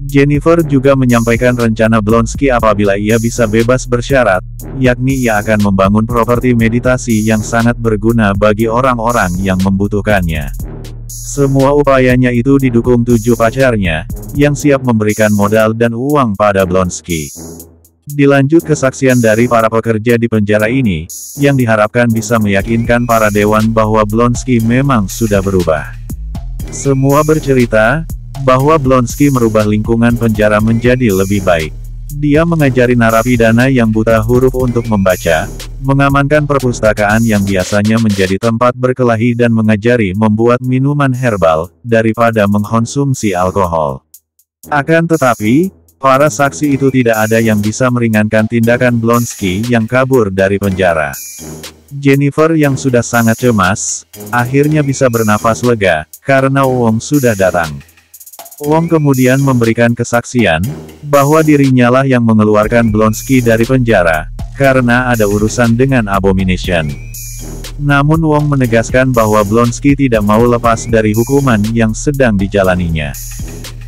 Jennifer juga menyampaikan rencana Blonsky apabila ia bisa bebas bersyarat, yakni ia akan membangun properti meditasi yang sangat berguna bagi orang-orang yang membutuhkannya. Semua upayanya itu didukung 7 pacarnya, yang siap memberikan modal dan uang pada Blonsky. Dilanjut kesaksian dari para pekerja di penjara ini, yang diharapkan bisa meyakinkan para dewan bahwa Blonsky memang sudah berubah. Semua bercerita, bahwa Blonsky merubah lingkungan penjara menjadi lebih baik. Dia mengajari narapidana yang buta huruf untuk membaca, mengamankan perpustakaan yang biasanya menjadi tempat berkelahi dan mengajari membuat minuman herbal, daripada mengkonsumsi alkohol. Akan tetapi, para saksi itu tidak ada yang bisa meringankan tindakan Blonsky yang kabur dari penjara. Jennifer yang sudah sangat cemas, akhirnya bisa bernafas lega, karena Wong sudah datang. Wong kemudian memberikan kesaksian, bahwa dirinya lah yang mengeluarkan Blonsky dari penjara, karena ada urusan dengan Abomination. Namun Wong menegaskan bahwa Blonsky tidak mau lepas dari hukuman yang sedang dijalaninya.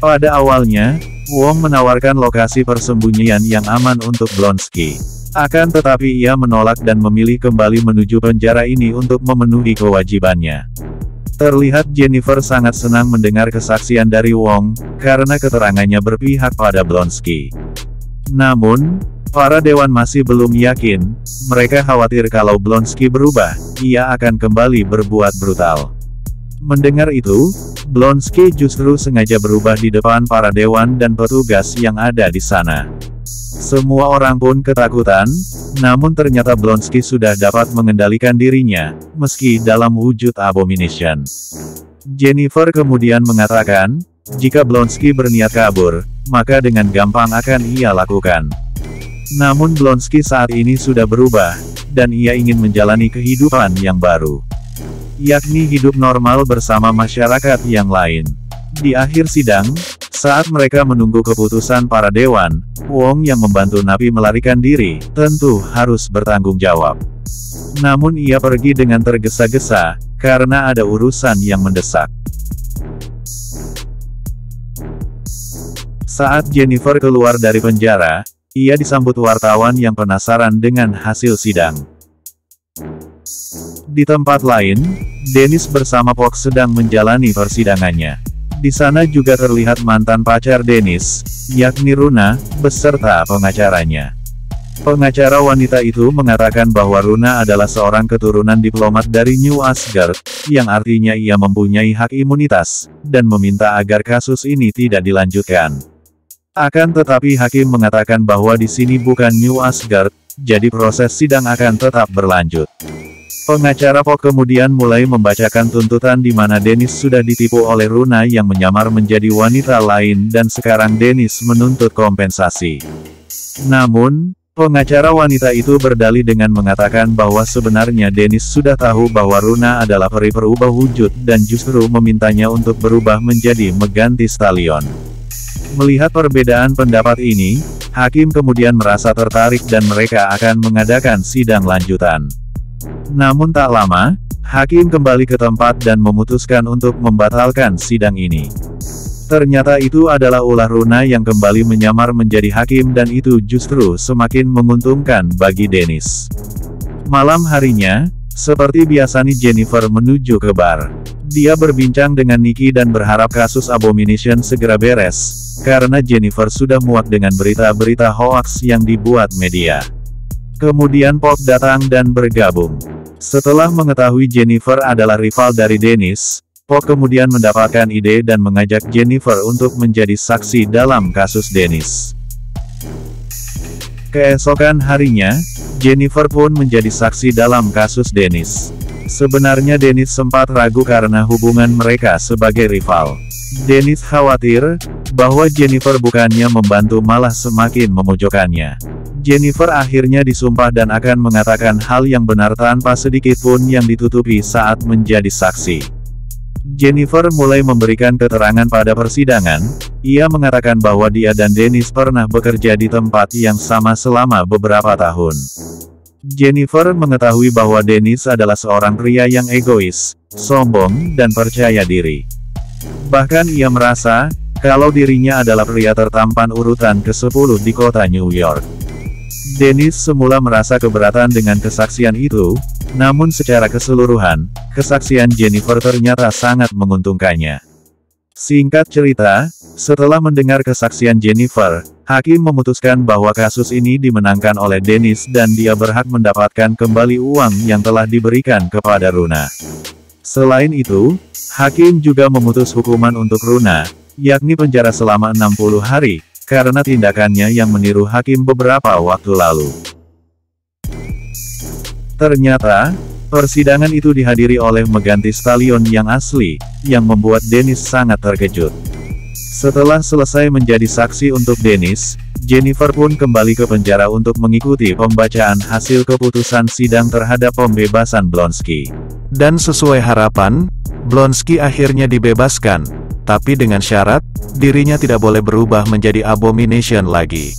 Pada awalnya, Wong menawarkan lokasi persembunyian yang aman untuk Blonsky. Akan tetapi ia menolak dan memilih kembali menuju penjara ini untuk memenuhi kewajibannya. Terlihat Jennifer sangat senang mendengar kesaksian dari Wong, karena keterangannya berpihak pada Blonsky. Namun, Para dewan masih belum yakin, mereka khawatir kalau Blonsky berubah, ia akan kembali berbuat brutal. Mendengar itu, Blonsky justru sengaja berubah di depan para dewan dan petugas yang ada di sana. Semua orang pun ketakutan, namun ternyata Blonsky sudah dapat mengendalikan dirinya, meski dalam wujud abomination. Jennifer kemudian mengatakan, jika Blonsky berniat kabur, maka dengan gampang akan ia lakukan. Namun Blonsky saat ini sudah berubah, dan ia ingin menjalani kehidupan yang baru. Yakni hidup normal bersama masyarakat yang lain. Di akhir sidang, saat mereka menunggu keputusan para dewan, Wong yang membantu napi melarikan diri, tentu harus bertanggung jawab. Namun ia pergi dengan tergesa-gesa, karena ada urusan yang mendesak. Saat Jennifer keluar dari penjara, ia disambut wartawan yang penasaran dengan hasil sidang. Di tempat lain, Dennis bersama Pok sedang menjalani persidangannya. Di sana juga terlihat mantan pacar Dennis, yakni Runa, beserta pengacaranya. Pengacara wanita itu mengatakan bahwa Runa adalah seorang keturunan diplomat dari New Asgard, yang artinya ia mempunyai hak imunitas, dan meminta agar kasus ini tidak dilanjutkan. Akan tetapi hakim mengatakan bahwa di sini bukan New Asgard, jadi proses sidang akan tetap berlanjut. Pengacara Pok kemudian mulai membacakan tuntutan di mana Dennis sudah ditipu oleh Runa yang menyamar menjadi wanita lain dan sekarang Dennis menuntut kompensasi. Namun, pengacara wanita itu berdalih dengan mengatakan bahwa sebenarnya Dennis sudah tahu bahwa Runa adalah peri berubah wujud dan justru memintanya untuk berubah menjadi mengganti Stallion. Melihat perbedaan pendapat ini, hakim kemudian merasa tertarik dan mereka akan mengadakan sidang lanjutan. Namun tak lama, hakim kembali ke tempat dan memutuskan untuk membatalkan sidang ini. Ternyata itu adalah ulah Runa yang kembali menyamar menjadi hakim dan itu justru semakin menguntungkan bagi Dennis. Malam harinya, seperti biasanya Jennifer menuju ke bar. Dia berbincang dengan Nikki dan berharap kasus abomination segera beres, karena Jennifer sudah muak dengan berita-berita hoaks yang dibuat media. Kemudian Pop datang dan bergabung. Setelah mengetahui Jennifer adalah rival dari Dennis, Pop kemudian mendapatkan ide dan mengajak Jennifer untuk menjadi saksi dalam kasus Dennis. Keesokan harinya, Jennifer pun menjadi saksi dalam kasus Dennis. Sebenarnya Dennis sempat ragu karena hubungan mereka sebagai rival. Dennis khawatir bahwa Jennifer bukannya membantu malah semakin memojokkannya. Jennifer akhirnya disumpah dan akan mengatakan hal yang benar tanpa sedikit pun yang ditutupi saat menjadi saksi. Jennifer mulai memberikan keterangan pada persidangan. Ia mengatakan bahwa dia dan Dennis pernah bekerja di tempat yang sama selama beberapa tahun. Jennifer mengetahui bahwa Dennis adalah seorang pria yang egois, sombong, dan percaya diri. Bahkan ia merasa, kalau dirinya adalah pria tertampan urutan ke-10 di kota New York. Dennis semula merasa keberatan dengan kesaksian itu, namun secara keseluruhan, kesaksian Jennifer ternyata sangat menguntungkannya. Singkat cerita, setelah mendengar kesaksian Jennifer, hakim memutuskan bahwa kasus ini dimenangkan oleh Dennis dan dia berhak mendapatkan kembali uang yang telah diberikan kepada Runa. Selain itu, hakim juga memutus hukuman untuk Runa, yakni penjara selama 60 hari, karena tindakannya yang meniru hakim beberapa waktu lalu. Ternyata, persidangan itu dihadiri oleh mengganti Stallion yang asli, yang membuat Dennis sangat terkejut. Setelah selesai menjadi saksi untuk Dennis, Jennifer pun kembali ke penjara untuk mengikuti pembacaan hasil keputusan sidang terhadap pembebasan Blonsky. Dan sesuai harapan, Blonsky akhirnya dibebaskan, tapi dengan syarat, dirinya tidak boleh berubah menjadi abomination lagi.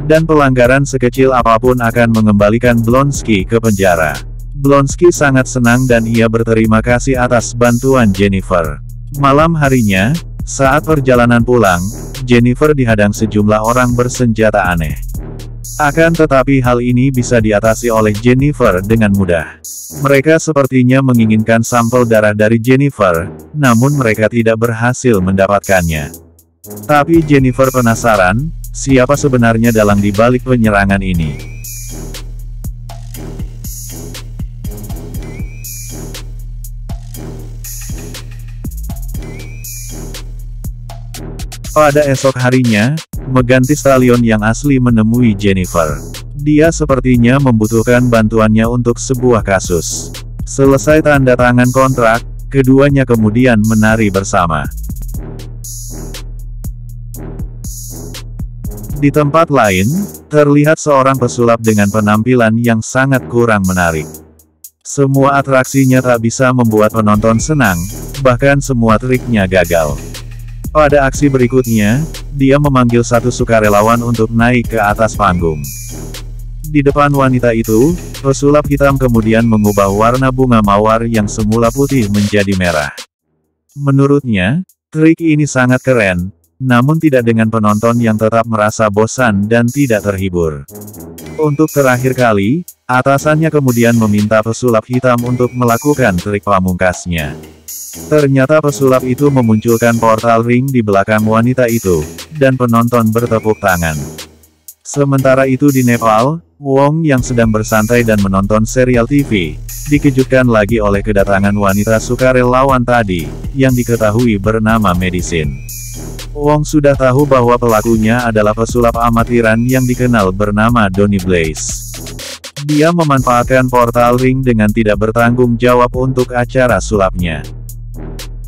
Dan pelanggaran sekecil apapun akan mengembalikan Blonsky ke penjara. Blonsky sangat senang dan ia berterima kasih atas bantuan Jennifer. Malam harinya, saat perjalanan pulang, Jennifer dihadang sejumlah orang bersenjata aneh. Akan tetapi hal ini bisa diatasi oleh Jennifer dengan mudah. Mereka sepertinya menginginkan sampel darah dari Jennifer, namun mereka tidak berhasil mendapatkannya. Tapi Jennifer penasaran, siapa sebenarnya dalang di balik penyerangan ini. Pada esok harinya, Megan Thee Stallion yang asli menemui Jennifer. Dia sepertinya membutuhkan bantuannya untuk sebuah kasus. Selesai tanda tangan kontrak, keduanya kemudian menari bersama. Di tempat lain, terlihat seorang pesulap dengan penampilan yang sangat kurang menarik. Semua atraksinya tak bisa membuat penonton senang, bahkan semua triknya gagal. Pada aksi berikutnya, dia memanggil satu sukarelawan untuk naik ke atas panggung. Di depan wanita itu, pesulap hitam kemudian mengubah warna bunga mawar yang semula putih menjadi merah. Menurutnya, trik ini sangat keren, namun tidak dengan penonton yang tetap merasa bosan dan tidak terhibur. Untuk terakhir kali, atasannya kemudian meminta pesulap hitam untuk melakukan trik pamungkasnya. Ternyata pesulap itu memunculkan portal ring di belakang wanita itu, dan penonton bertepuk tangan. Sementara itu di Nepal, Wong yang sedang bersantai dan menonton serial TV, dikejutkan lagi oleh kedatangan wanita sukarelawan tadi, yang diketahui bernama Medicine. Wong sudah tahu bahwa pelakunya adalah pesulap amatiran yang dikenal bernama Donny Blaze. Dia memanfaatkan portal ring dengan tidak bertanggung jawab untuk acara sulapnya.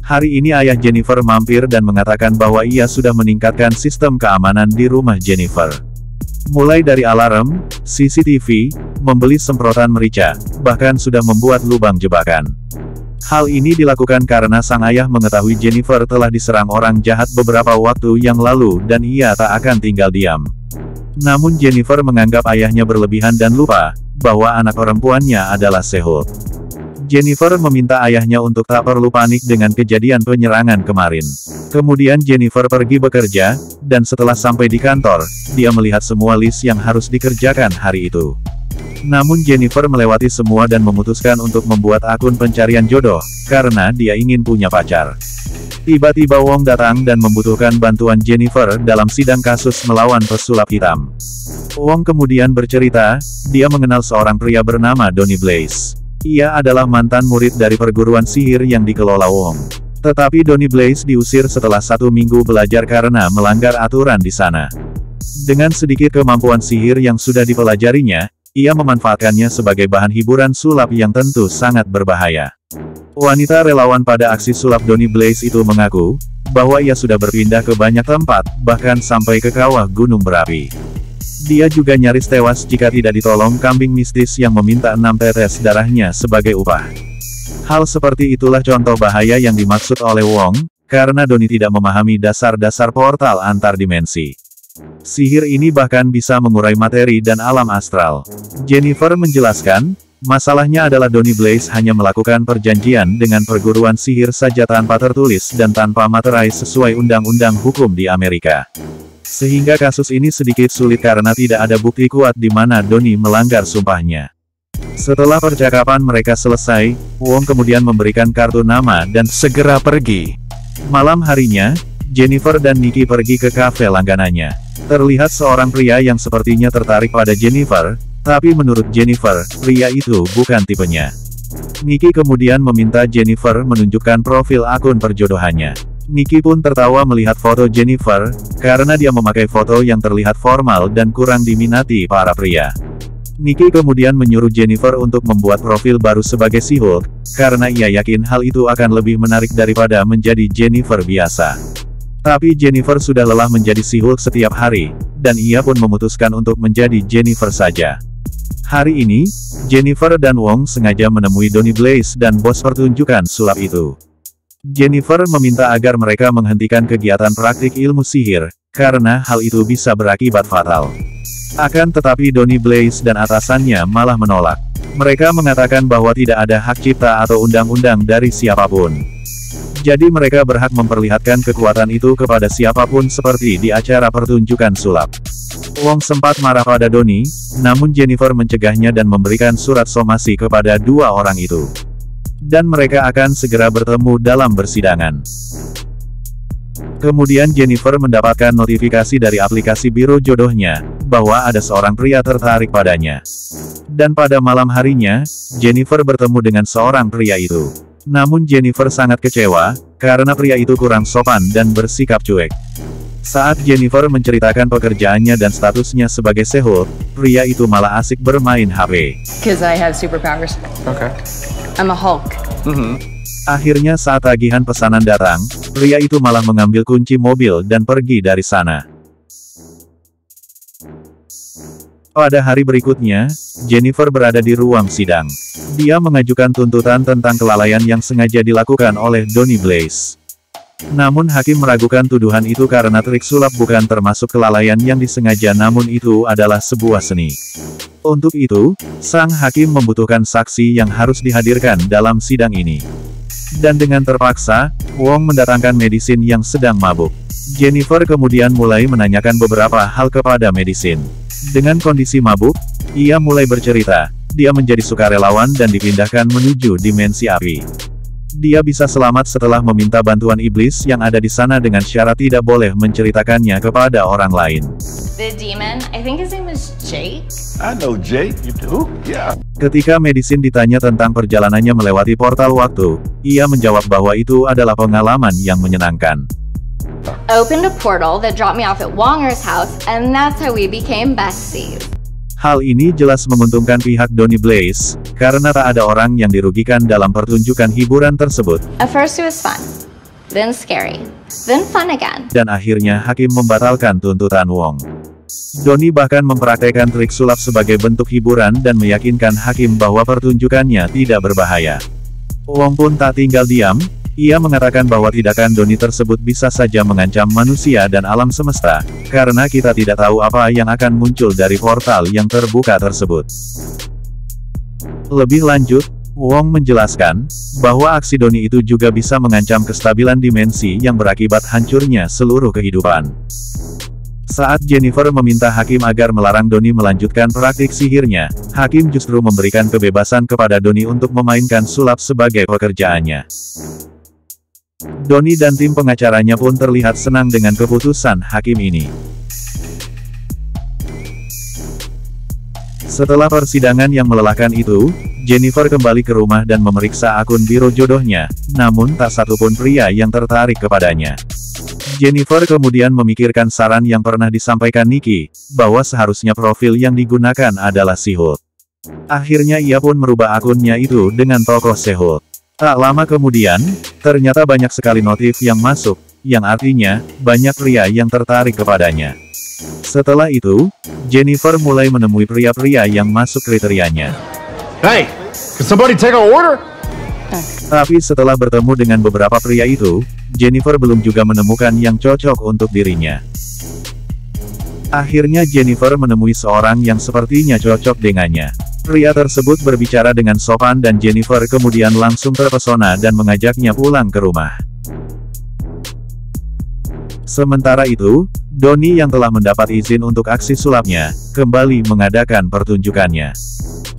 Hari ini ayah Jennifer mampir dan mengatakan bahwa ia sudah meningkatkan sistem keamanan di rumah Jennifer. Mulai dari alarm, CCTV, membeli semprotan merica, bahkan sudah membuat lubang jebakan. Hal ini dilakukan karena sang ayah mengetahui Jennifer telah diserang orang jahat beberapa waktu yang lalu dan ia tak akan tinggal diam. Namun Jennifer menganggap ayahnya berlebihan dan lupa bahwa anak perempuannya adalah Sehul. Jennifer meminta ayahnya untuk tak perlu panik dengan kejadian penyerangan kemarin. Kemudian Jennifer pergi bekerja, dan setelah sampai di kantor, dia melihat semua list yang harus dikerjakan hari itu. Namun Jennifer melewati semua dan memutuskan untuk membuat akun pencarian jodoh, karena dia ingin punya pacar. Tiba-tiba Wong datang dan membutuhkan bantuan Jennifer dalam sidang kasus melawan pesulap hitam. Wong kemudian bercerita, dia mengenal seorang pria bernama Donny Blaze. Ia adalah mantan murid dari perguruan sihir yang dikelola Wong. Tetapi Donny Blaze diusir setelah 1 minggu belajar karena melanggar aturan di sana. Dengan sedikit kemampuan sihir yang sudah dipelajarinya, ia memanfaatkannya sebagai bahan hiburan sulap yang tentu sangat berbahaya. Wanita relawan pada aksi sulap Donny Blaze itu mengaku, bahwa ia sudah berpindah ke banyak tempat, bahkan sampai ke kawah gunung berapi. Dia juga nyaris tewas jika tidak ditolong kambing mistis yang meminta 6 tetes darahnya sebagai upah. Hal seperti itulah contoh bahaya yang dimaksud oleh Wong, karena Donny tidak memahami dasar-dasar portal antar dimensi. Sihir ini bahkan bisa mengurai materi dan alam astral. Jennifer menjelaskan, masalahnya adalah Donny Blaze hanya melakukan perjanjian dengan perguruan sihir saja tanpa tertulis dan tanpa materai sesuai undang-undang hukum di Amerika. Sehingga kasus ini sedikit sulit karena tidak ada bukti kuat di mana Donny melanggar sumpahnya. Setelah percakapan mereka selesai, Wong kemudian memberikan kartu nama dan segera pergi. Malam harinya, Jennifer dan Nikki pergi ke kafe langganannya. Terlihat seorang pria yang sepertinya tertarik pada Jennifer, tapi menurut Jennifer, pria itu bukan tipenya. Nikki kemudian meminta Jennifer menunjukkan profil akun perjodohannya. Nikki pun tertawa melihat foto Jennifer, karena dia memakai foto yang terlihat formal dan kurang diminati para pria. Nikki kemudian menyuruh Jennifer untuk membuat profil baru sebagai She-Hulk, karena ia yakin hal itu akan lebih menarik daripada menjadi Jennifer biasa. Tapi Jennifer sudah lelah menjadi She-Hulk setiap hari, dan ia pun memutuskan untuk menjadi Jennifer saja. Hari ini, Jennifer dan Wong sengaja menemui Donny Blaze dan bos pertunjukan sulap itu. Jennifer meminta agar mereka menghentikan kegiatan praktik ilmu sihir, karena hal itu bisa berakibat fatal. Akan tetapi Donny Blaze dan atasannya malah menolak. Mereka mengatakan bahwa tidak ada hak cipta atau undang-undang dari siapapun. Jadi mereka berhak memperlihatkan kekuatan itu kepada siapapun seperti di acara pertunjukan sulap. Wong sempat marah pada Donny, namun Jennifer mencegahnya dan memberikan surat somasi kepada dua orang itu. Dan mereka akan segera bertemu dalam persidangan. Kemudian Jennifer mendapatkan notifikasi dari aplikasi biro jodohnya, bahwa ada seorang pria tertarik padanya. Dan pada malam harinya, Jennifer bertemu dengan seorang pria itu. Namun Jennifer sangat kecewa, karena pria itu kurang sopan dan bersikap cuek. Saat Jennifer menceritakan pekerjaannya dan statusnya sebagai She-Hulk, pria itu malah asik bermain HP. Because I have superpowers. Okay. I'm a Hulk. Akhirnya saat tagihan pesanan datang, pria itu malah mengambil kunci mobil dan pergi dari sana. Pada hari berikutnya, Jennifer berada di ruang sidang. Dia mengajukan tuntutan tentang kelalaian yang sengaja dilakukan oleh Donny Blaze. Namun hakim meragukan tuduhan itu karena trik sulap bukan termasuk kelalaian yang disengaja, namun itu adalah sebuah seni. Untuk itu, sang hakim membutuhkan saksi yang harus dihadirkan dalam sidang ini. Dan dengan terpaksa, Wong mendatangkan Medicine yang sedang mabuk. Jennifer kemudian mulai menanyakan beberapa hal kepada Medicine. Dengan kondisi mabuk, ia mulai bercerita, dia menjadi sukarelawan dan dipindahkan menuju dimensi api. Dia bisa selamat setelah meminta bantuan iblis yang ada di sana dengan syarat tidak boleh menceritakannya kepada orang lain. The demon, I think his name is Jake. I know Jake, you do? Yeah. Ketika Medicine ditanya tentang perjalanannya melewati portal waktu, ia menjawab bahwa itu adalah pengalaman yang menyenangkan. Opened a portal that dropped me off at Wonger's house, and that's how we became besties. Hal ini jelas menguntungkan pihak Donny Blaze, karena tak ada orang yang dirugikan dalam pertunjukan hiburan tersebut. At first it was fun, then scary, then fun again. Dan akhirnya hakim membatalkan tuntutan Wong. Donny bahkan mempraktekkan trik sulap sebagai bentuk hiburan dan meyakinkan hakim bahwa pertunjukannya tidak berbahaya. Wong pun tak tinggal diam. Ia mengatakan bahwa tindakan Donny tersebut bisa saja mengancam manusia dan alam semesta, karena kita tidak tahu apa yang akan muncul dari portal yang terbuka tersebut. Lebih lanjut, Wong menjelaskan, bahwa aksi Donny itu juga bisa mengancam kestabilan dimensi yang berakibat hancurnya seluruh kehidupan. Saat Jennifer meminta hakim agar melarang Donny melanjutkan praktik sihirnya, hakim justru memberikan kebebasan kepada Donny untuk memainkan sulap sebagai pekerjaannya. Donny dan tim pengacaranya pun terlihat senang dengan keputusan hakim ini. Setelah persidangan yang melelahkan itu, Jennifer kembali ke rumah dan memeriksa akun biro jodohnya, namun tak satupun pria yang tertarik kepadanya. Jennifer kemudian memikirkan saran yang pernah disampaikan Nikki, bahwa seharusnya profil yang digunakan adalah She-Hulk. Akhirnya ia pun merubah akunnya itu dengan tokoh She-Hulk. Tak lama kemudian, ternyata banyak sekali notif yang masuk, yang artinya, banyak pria yang tertarik kepadanya. Setelah itu, Jennifer mulai menemui pria-pria yang masuk kriterianya. Hey, can somebody take our order? Tapi setelah bertemu dengan beberapa pria itu, Jennifer belum juga menemukan yang cocok untuk dirinya. Akhirnya Jennifer menemui seorang yang sepertinya cocok dengannya. Pria tersebut berbicara dengan sopan dan Jennifer kemudian langsung terpesona dan mengajaknya pulang ke rumah. Sementara itu, Donny yang telah mendapat izin untuk aksi sulapnya, kembali mengadakan pertunjukannya.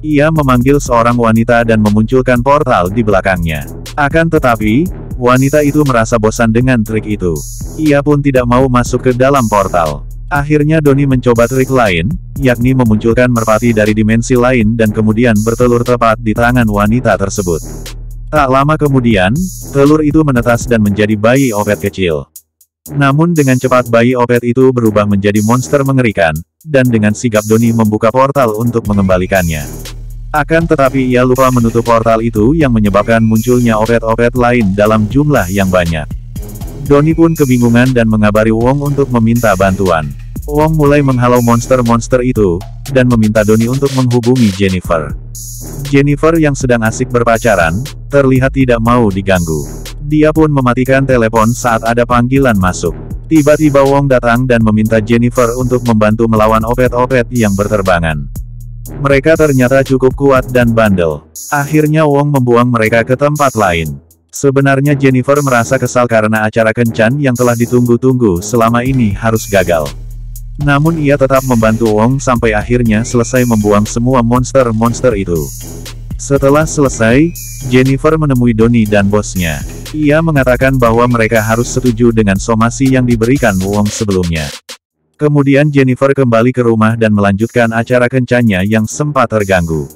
Ia memanggil seorang wanita dan memunculkan portal di belakangnya. Akan tetapi, wanita itu merasa bosan dengan trik itu. Ia pun tidak mau masuk ke dalam portal. Akhirnya Donny mencoba trik lain, yakni memunculkan merpati dari dimensi lain dan kemudian bertelur tepat di tangan wanita tersebut. Tak lama kemudian, telur itu menetas dan menjadi bayi opet kecil. Namun dengan cepat bayi opet itu berubah menjadi monster mengerikan, dan dengan sigap Donny membuka portal untuk mengembalikannya. Akan tetapi ia lupa menutup portal itu yang menyebabkan munculnya opet-opet lain dalam jumlah yang banyak. Donny pun kebingungan dan mengabari Wong untuk meminta bantuan. Wong mulai menghalau monster-monster itu, dan meminta Donny untuk menghubungi Jennifer. Jennifer yang sedang asik berpacaran, terlihat tidak mau diganggu. Dia pun mematikan telepon saat ada panggilan masuk. Tiba-tiba Wong datang dan meminta Jennifer untuk membantu melawan opet-opet yang berterbangan. Mereka ternyata cukup kuat dan bandel. Akhirnya Wong membuang mereka ke tempat lain. Sebenarnya Jennifer merasa kesal karena acara kencan yang telah ditunggu-tunggu selama ini harus gagal. Namun ia tetap membantu Wong sampai akhirnya selesai membuang semua monster-monster itu. Setelah selesai, Jennifer menemui Donny dan bosnya. Ia mengatakan bahwa mereka harus setuju dengan somasi yang diberikan Wong sebelumnya. Kemudian Jennifer kembali ke rumah dan melanjutkan acara kencannya yang sempat terganggu.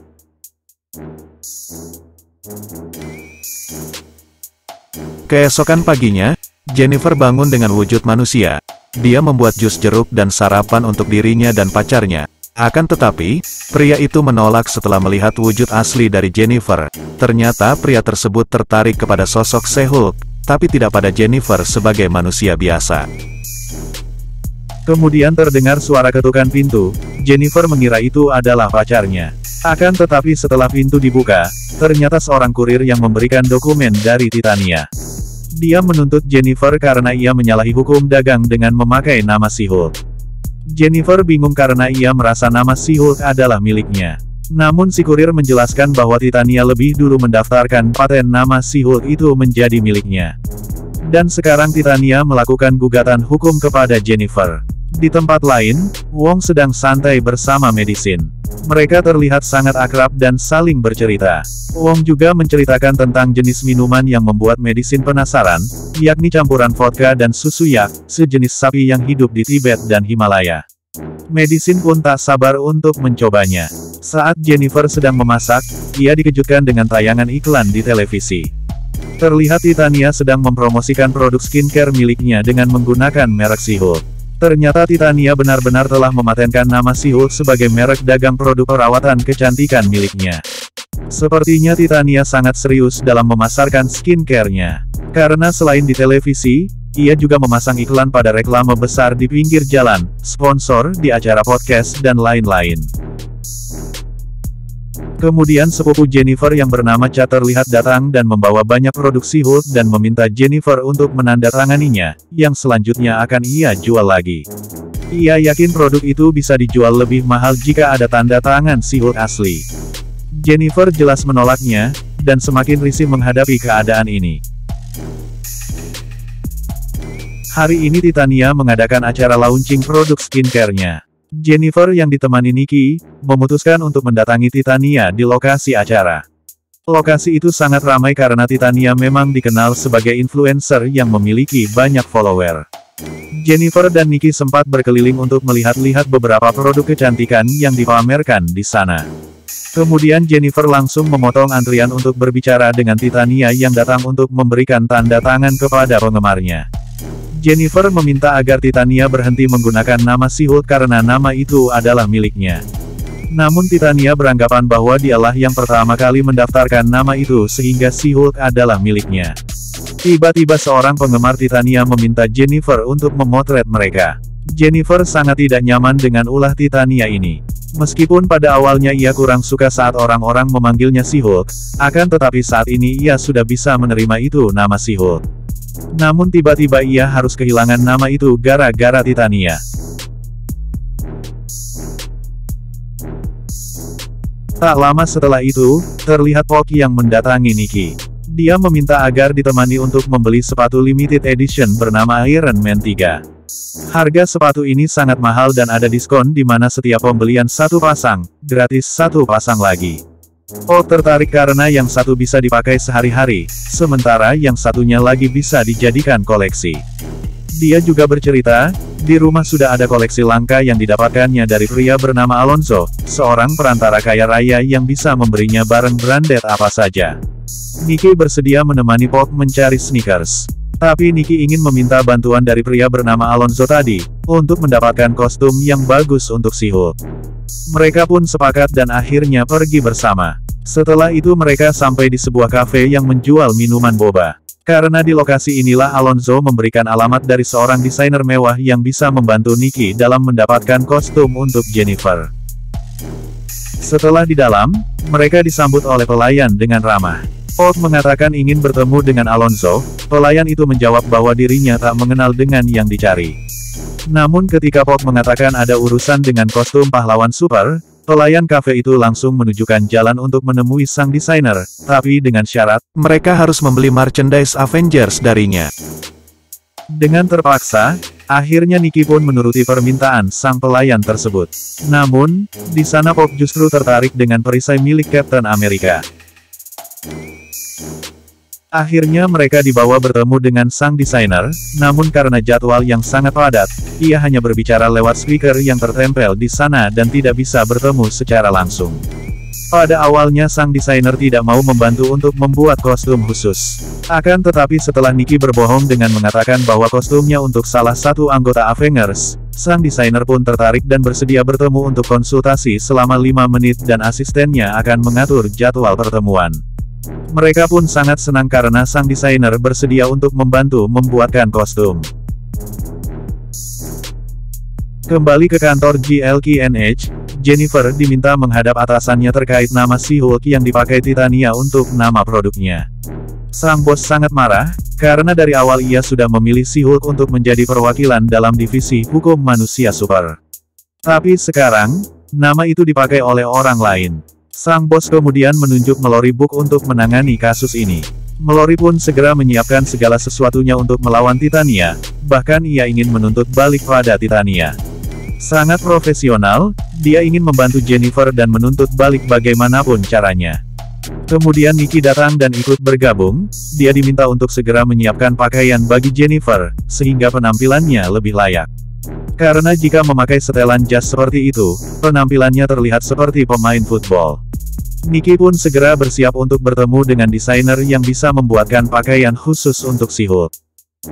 Keesokan paginya, Jennifer bangun dengan wujud manusia. Dia membuat jus jeruk dan sarapan untuk dirinya dan pacarnya. Akan tetapi, pria itu menolak setelah melihat wujud asli dari Jennifer. Ternyata pria tersebut tertarik kepada sosok Se-Hulk, tapi tidak pada Jennifer sebagai manusia biasa. Kemudian terdengar suara ketukan pintu. Jennifer mengira itu adalah pacarnya. Akan tetapi setelah pintu dibuka, ternyata seorang kurir yang memberikan dokumen dari Titania. Dia menuntut Jennifer karena ia menyalahi hukum dagang dengan memakai nama She-Hulk. Jennifer bingung karena ia merasa nama She-Hulk adalah miliknya. Namun si kurir menjelaskan bahwa Titania lebih dulu mendaftarkan paten nama She-Hulk itu menjadi miliknya. Dan sekarang Titania melakukan gugatan hukum kepada Jennifer. Di tempat lain, Wong sedang santai bersama Medicine. Mereka terlihat sangat akrab dan saling bercerita. Wong juga menceritakan tentang jenis minuman yang membuat Medicine penasaran, yakni campuran vodka dan susu yak, sejenis sapi yang hidup di Tibet dan Himalaya. Medicine pun tak sabar untuk mencobanya. Saat Jennifer sedang memasak, ia dikejutkan dengan tayangan iklan di televisi. Terlihat Titania sedang mempromosikan produk skincare miliknya dengan menggunakan merek She-Hulk. Ternyata Titania benar-benar telah mematenkan nama She-Hulk sebagai merek dagang produk perawatan kecantikan miliknya. Sepertinya Titania sangat serius dalam memasarkan skincare-nya. Karena selain di televisi, ia juga memasang iklan pada reklame besar di pinggir jalan, sponsor di acara podcast dan lain-lain. Kemudian sepupu Jennifer yang bernama Chad terlihat datang dan membawa banyak produk She-Hulk dan meminta Jennifer untuk menandatanganinya, yang selanjutnya akan ia jual lagi. Ia yakin produk itu bisa dijual lebih mahal jika ada tanda tangan She-Hulk asli. Jennifer jelas menolaknya, dan semakin risih menghadapi keadaan ini. Hari ini Titania mengadakan acara launching produk skincare-nya. Jennifer yang ditemani Nikki, memutuskan untuk mendatangi Titania di lokasi acara. Lokasi itu sangat ramai karena Titania memang dikenal sebagai influencer yang memiliki banyak follower. Jennifer dan Nikki sempat berkeliling untuk melihat-lihat beberapa produk kecantikan yang dipamerkan di sana. Kemudian Jennifer langsung memotong antrian untuk berbicara dengan Titania yang datang untuk memberikan tanda tangan kepada penggemarnya. Jennifer meminta agar Titania berhenti menggunakan nama She-Hulk karena nama itu adalah miliknya. Namun Titania beranggapan bahwa dialah yang pertama kali mendaftarkan nama itu sehingga She-Hulk adalah miliknya. Tiba-tiba seorang penggemar Titania meminta Jennifer untuk memotret mereka. Jennifer sangat tidak nyaman dengan ulah Titania ini. Meskipun pada awalnya ia kurang suka saat orang-orang memanggilnya She-Hulk, akan tetapi saat ini ia sudah bisa menerima itu nama She-Hulk. Namun tiba-tiba ia harus kehilangan nama itu gara-gara Titania. Tak lama setelah itu, terlihat Poki yang mendatangi Nikki. Dia meminta agar ditemani untuk membeli sepatu limited edition bernama Iron Man 3. Harga sepatu ini sangat mahal dan ada diskon di mana setiap pembelian satu pasang, gratis satu pasang lagi. Oh tertarik karena yang satu bisa dipakai sehari-hari, sementara yang satunya lagi bisa dijadikan koleksi. Dia juga bercerita, di rumah sudah ada koleksi langka yang didapatkannya dari pria bernama Alonzo, seorang perantara kaya raya yang bisa memberinya barang branded apa saja. Nikki bersedia menemani Pop mencari sneakers. Tapi Nikki ingin meminta bantuan dari pria bernama Alonzo tadi, untuk mendapatkan kostum yang bagus untuk She-Hulk. Mereka pun sepakat dan akhirnya pergi bersama. Setelah itu mereka sampai di sebuah kafe yang menjual minuman boba. Karena di lokasi inilah Alonzo memberikan alamat dari seorang desainer mewah yang bisa membantu Nikki dalam mendapatkan kostum untuk Jennifer. Setelah di dalam, mereka disambut oleh pelayan dengan ramah. Pop mengatakan ingin bertemu dengan Alonzo, pelayan itu menjawab bahwa dirinya tak mengenal dengan yang dicari. Namun ketika Pop mengatakan ada urusan dengan kostum pahlawan super, pelayan kafe itu langsung menunjukkan jalan untuk menemui sang desainer, tapi dengan syarat, mereka harus membeli merchandise Avengers darinya. Dengan terpaksa, akhirnya Nikki pun menuruti permintaan sang pelayan tersebut. Namun, di sana Pop justru tertarik dengan perisai milik Captain America. Akhirnya mereka dibawa bertemu dengan sang desainer, namun karena jadwal yang sangat padat, ia hanya berbicara lewat speaker yang tertempel di sana dan tidak bisa bertemu secara langsung. Pada awalnya sang desainer tidak mau membantu untuk membuat kostum khusus. Akan tetapi setelah Nikki berbohong dengan mengatakan bahwa kostumnya untuk salah satu anggota Avengers, sang desainer pun tertarik dan bersedia bertemu untuk konsultasi selama 5 menit dan asistennya akan mengatur jadwal pertemuan. Mereka pun sangat senang karena sang desainer bersedia untuk membantu membuatkan kostum. Kembali ke kantor GLKNH, Jennifer diminta menghadap atasannya terkait nama She-Hulk yang dipakai Titania untuk nama produknya. Sang bos sangat marah, karena dari awal ia sudah memilih She-Hulk untuk menjadi perwakilan dalam divisi hukum manusia super. Tapi sekarang, nama itu dipakai oleh orang lain. Sang bos kemudian menunjuk Mallory Book untuk menangani kasus ini. Mallory pun segera menyiapkan segala sesuatunya untuk melawan Titania, bahkan ia ingin menuntut balik pada Titania. Sangat profesional, dia ingin membantu Jennifer dan menuntut balik bagaimanapun caranya. Kemudian Nikki datang dan ikut bergabung, dia diminta untuk segera menyiapkan pakaian bagi Jennifer, sehingga penampilannya lebih layak. Karena jika memakai setelan jas seperti itu, penampilannya terlihat seperti pemain football. Nikki pun segera bersiap untuk bertemu dengan desainer yang bisa membuatkan pakaian khusus untuk She-Hulk.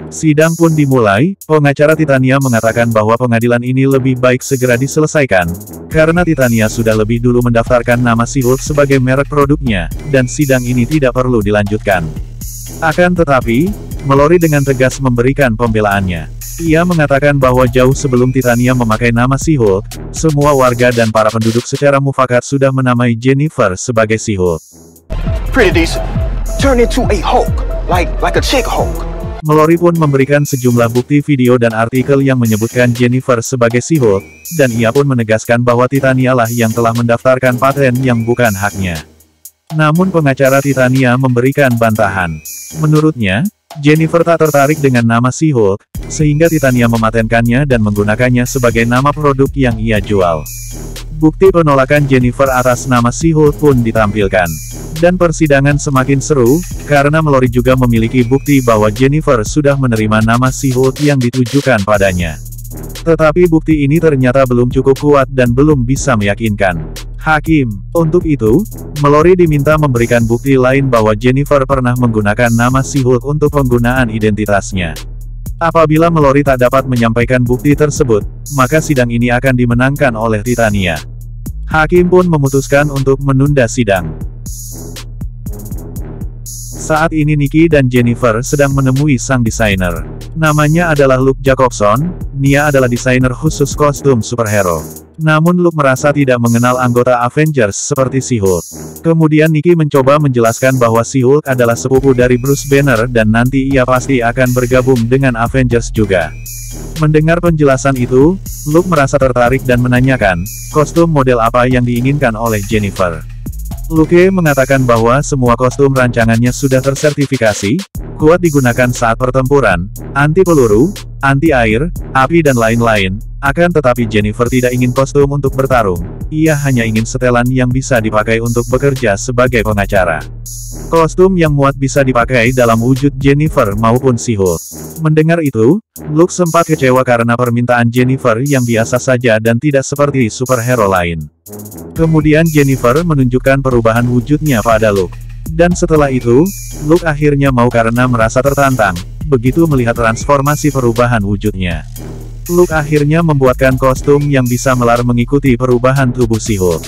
Sidang pun dimulai, pengacara Titania mengatakan bahwa pengadilan ini lebih baik segera diselesaikan, karena Titania sudah lebih dulu mendaftarkan nama She-Hulk sebagai merek produknya, dan sidang ini tidak perlu dilanjutkan. Akan tetapi, Mallory dengan tegas memberikan pembelaannya. Ia mengatakan bahwa jauh sebelum Titania memakai nama She-Hulk, semua warga dan para penduduk secara mufakat sudah menamai Jennifer sebagai She-Hulk. Pretty decent. Turn into a Hulk. Like a chick Hulk. Mallory pun memberikan sejumlah bukti video dan artikel yang menyebutkan Jennifer sebagai She-Hulk, dan ia pun menegaskan bahwa Titania lah yang telah mendaftarkan paten yang bukan haknya. Namun pengacara Titania memberikan bantahan. Menurutnya, Jennifer tak tertarik dengan nama She-Hulk, sehingga Titania mematenkannya dan menggunakannya sebagai nama produk yang ia jual. Bukti penolakan Jennifer atas nama She-Hulk pun ditampilkan. Dan persidangan semakin seru, karena Mallory juga memiliki bukti bahwa Jennifer sudah menerima nama She-Hulk yang ditujukan padanya. Tetapi bukti ini ternyata belum cukup kuat dan belum bisa meyakinkan hakim. Untuk itu, Mallory diminta memberikan bukti lain bahwa Jennifer pernah menggunakan nama She-Hulk untuk penggunaan identitasnya. Apabila Mallory tak dapat menyampaikan bukti tersebut, maka sidang ini akan dimenangkan oleh Titania. Hakim pun memutuskan untuk menunda sidang. Saat ini Nikki dan Jennifer sedang menemui sang desainer. Namanya adalah Luke Jacobson, dia adalah desainer khusus kostum superhero. Namun Luke merasa tidak mengenal anggota Avengers seperti She-Hulk. Kemudian Nikki mencoba menjelaskan bahwa She-Hulk adalah sepupu dari Bruce Banner dan nanti ia pasti akan bergabung dengan Avengers juga. Mendengar penjelasan itu, Luke merasa tertarik dan menanyakan, kostum model apa yang diinginkan oleh Jennifer. Luke mengatakan bahwa semua kostum rancangannya sudah tersertifikasi, kuat digunakan saat pertempuran, anti peluru, anti air, api dan lain-lain. Akan tetapi Jennifer tidak ingin kostum untuk bertarung, ia hanya ingin setelan yang bisa dipakai untuk bekerja sebagai pengacara. Kostum yang muat bisa dipakai dalam wujud Jennifer maupun She-Hulk. Mendengar itu, Luke sempat kecewa karena permintaan Jennifer yang biasa saja dan tidak seperti superhero lain. Kemudian Jennifer menunjukkan perubahan wujudnya pada Luke. Dan setelah itu, Luke akhirnya mau karena merasa tertantang, begitu melihat transformasi perubahan wujudnya. Luke akhirnya membuatkan kostum yang bisa melar mengikuti perubahan tubuh She-Hulk.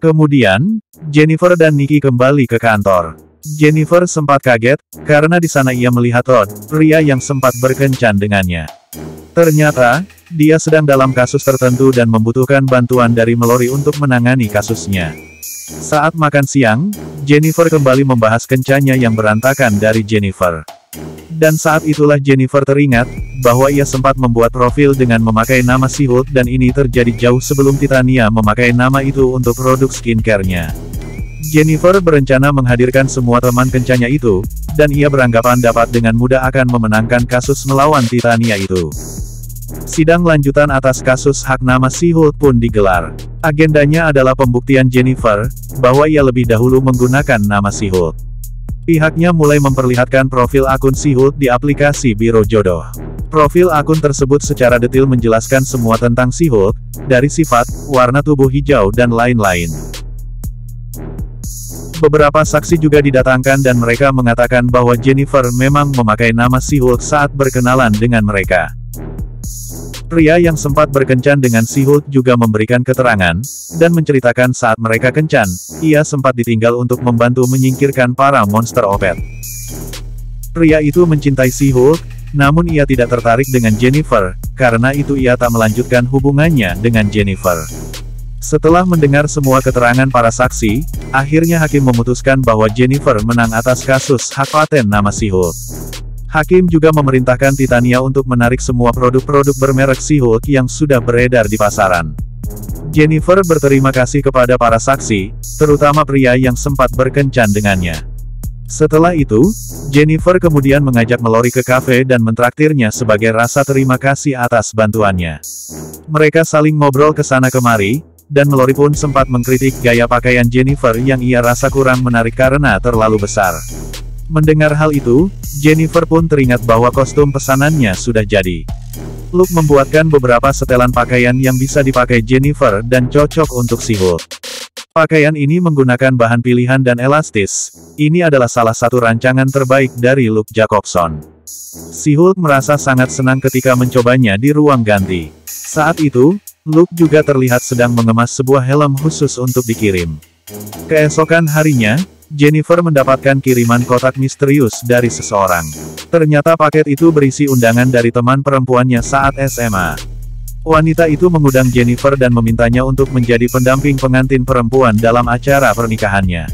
Kemudian, Jennifer dan Nikki kembali ke kantor. Jennifer sempat kaget, karena di sana ia melihat Todd, pria yang sempat berkencan dengannya. Ternyata, dia sedang dalam kasus tertentu dan membutuhkan bantuan dari Mallory untuk menangani kasusnya. Saat makan siang, Jennifer kembali membahas kencannya yang berantakan dari Jennifer. Dan saat itulah Jennifer teringat, bahwa ia sempat membuat profil dengan memakai nama She-Hulk dan ini terjadi jauh sebelum Titania memakai nama itu untuk produk skincare-nya. Jennifer berencana menghadirkan semua teman kencannya itu, dan ia beranggapan dapat dengan mudah akan memenangkan kasus melawan Titania itu. Sidang lanjutan atas kasus hak nama She-Hulk pun digelar. Agendanya adalah pembuktian Jennifer, bahwa ia lebih dahulu menggunakan nama She-Hulk. Pihaknya mulai memperlihatkan profil akun Si-Hulk di aplikasi Biro Jodoh. Profil akun tersebut secara detail menjelaskan semua tentang Si-Hulk, dari sifat, warna tubuh hijau dan lain-lain. Beberapa saksi juga didatangkan dan mereka mengatakan bahwa Jennifer memang memakai nama Si-Hulk saat berkenalan dengan mereka. Pria yang sempat berkencan dengan Si-Hulk juga memberikan keterangan, dan menceritakan saat mereka kencan, ia sempat ditinggal untuk membantu menyingkirkan para monster opet. Pria itu mencintai Si-Hulk, namun ia tidak tertarik dengan Jennifer, karena itu ia tak melanjutkan hubungannya dengan Jennifer. Setelah mendengar semua keterangan para saksi, akhirnya hakim memutuskan bahwa Jennifer menang atas kasus hak paten nama Si-Hulk. Hakim juga memerintahkan Titania untuk menarik semua produk-produk bermerek Si-Hulk yang sudah beredar di pasaran. Jennifer berterima kasih kepada para saksi, terutama pria yang sempat berkencan dengannya. Setelah itu, Jennifer kemudian mengajak Mallory ke kafe dan mentraktirnya sebagai rasa terima kasih atas bantuannya. Mereka saling ngobrol ke sana kemari, dan Mallory pun sempat mengkritik gaya pakaian Jennifer yang ia rasa kurang menarik karena terlalu besar. Mendengar hal itu, Jennifer pun teringat bahwa kostum pesanannya sudah jadi. Luke membuatkan beberapa setelan pakaian yang bisa dipakai Jennifer dan cocok untuk Si-Hulk. Pakaian ini menggunakan bahan pilihan dan elastis. Ini adalah salah satu rancangan terbaik dari Luke Jacobson. Si-Hulk merasa sangat senang ketika mencobanya di ruang ganti. Saat itu, Luke juga terlihat sedang mengemas sebuah helm khusus untuk dikirim. Keesokan harinya, Jennifer mendapatkan kiriman kotak misterius dari seseorang. Ternyata paket itu berisi undangan dari teman perempuannya saat SMA. Wanita itu mengundang Jennifer dan memintanya untuk menjadi pendamping pengantin perempuan dalam acara pernikahannya.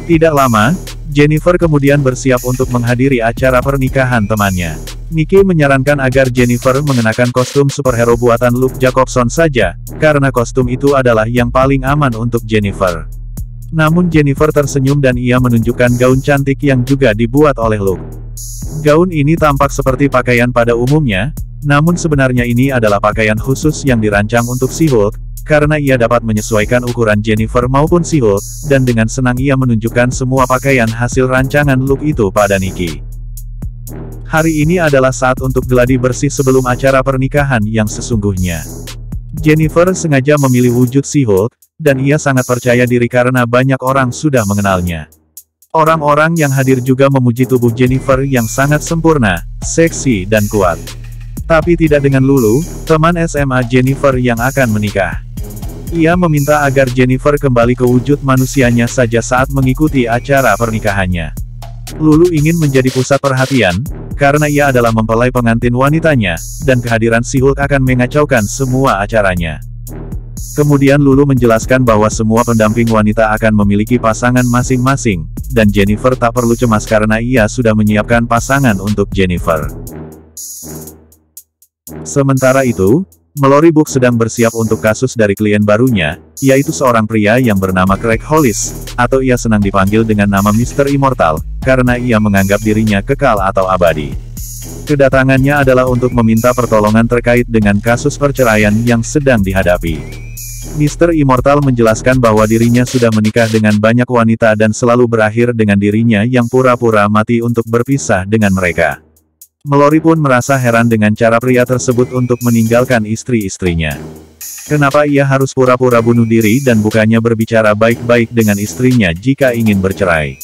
Tidak lama, Jennifer kemudian bersiap untuk menghadiri acara pernikahan temannya. Nicky menyarankan agar Jennifer mengenakan kostum superhero buatan Luke Jacobson saja, karena kostum itu adalah yang paling aman untuk Jennifer. Namun Jennifer tersenyum dan ia menunjukkan gaun cantik yang juga dibuat oleh Luke. Gaun ini tampak seperti pakaian pada umumnya, namun sebenarnya ini adalah pakaian khusus yang dirancang untuk Si-Hulk, karena ia dapat menyesuaikan ukuran Jennifer maupun Si-Hulk, dan dengan senang ia menunjukkan semua pakaian hasil rancangan Luke itu pada Nicky. Hari ini adalah saat untuk geladi bersih sebelum acara pernikahan yang sesungguhnya. Jennifer sengaja memilih wujud Si-Hulk, dan ia sangat percaya diri karena banyak orang sudah mengenalnya. Orang-orang yang hadir juga memuji tubuh Jennifer yang sangat sempurna, seksi dan kuat. Tapi tidak dengan Lulu, teman SMA Jennifer yang akan menikah. Ia meminta agar Jennifer kembali ke wujud manusianya saja saat mengikuti acara pernikahannya. Lulu ingin menjadi pusat perhatian, karena ia adalah mempelai pengantin wanitanya, dan kehadiran Si-Hulk akan mengacaukan semua acaranya. Kemudian Lulu menjelaskan bahwa semua pendamping wanita akan memiliki pasangan masing-masing, dan Jennifer tak perlu cemas karena ia sudah menyiapkan pasangan untuk Jennifer. Sementara itu, Mallory Book sedang bersiap untuk kasus dari klien barunya, yaitu seorang pria yang bernama Craig Hollis, atau ia senang dipanggil dengan nama Mr. Immortal, karena ia menganggap dirinya kekal atau abadi. Kedatangannya adalah untuk meminta pertolongan terkait dengan kasus perceraian yang sedang dihadapi. Mr. Immortal menjelaskan bahwa dirinya sudah menikah dengan banyak wanita dan selalu berakhir dengan dirinya yang pura-pura mati untuk berpisah dengan mereka. Mallory pun merasa heran dengan cara pria tersebut untuk meninggalkan istri-istrinya. Kenapa ia harus pura-pura bunuh diri dan bukannya berbicara baik-baik dengan istrinya jika ingin bercerai?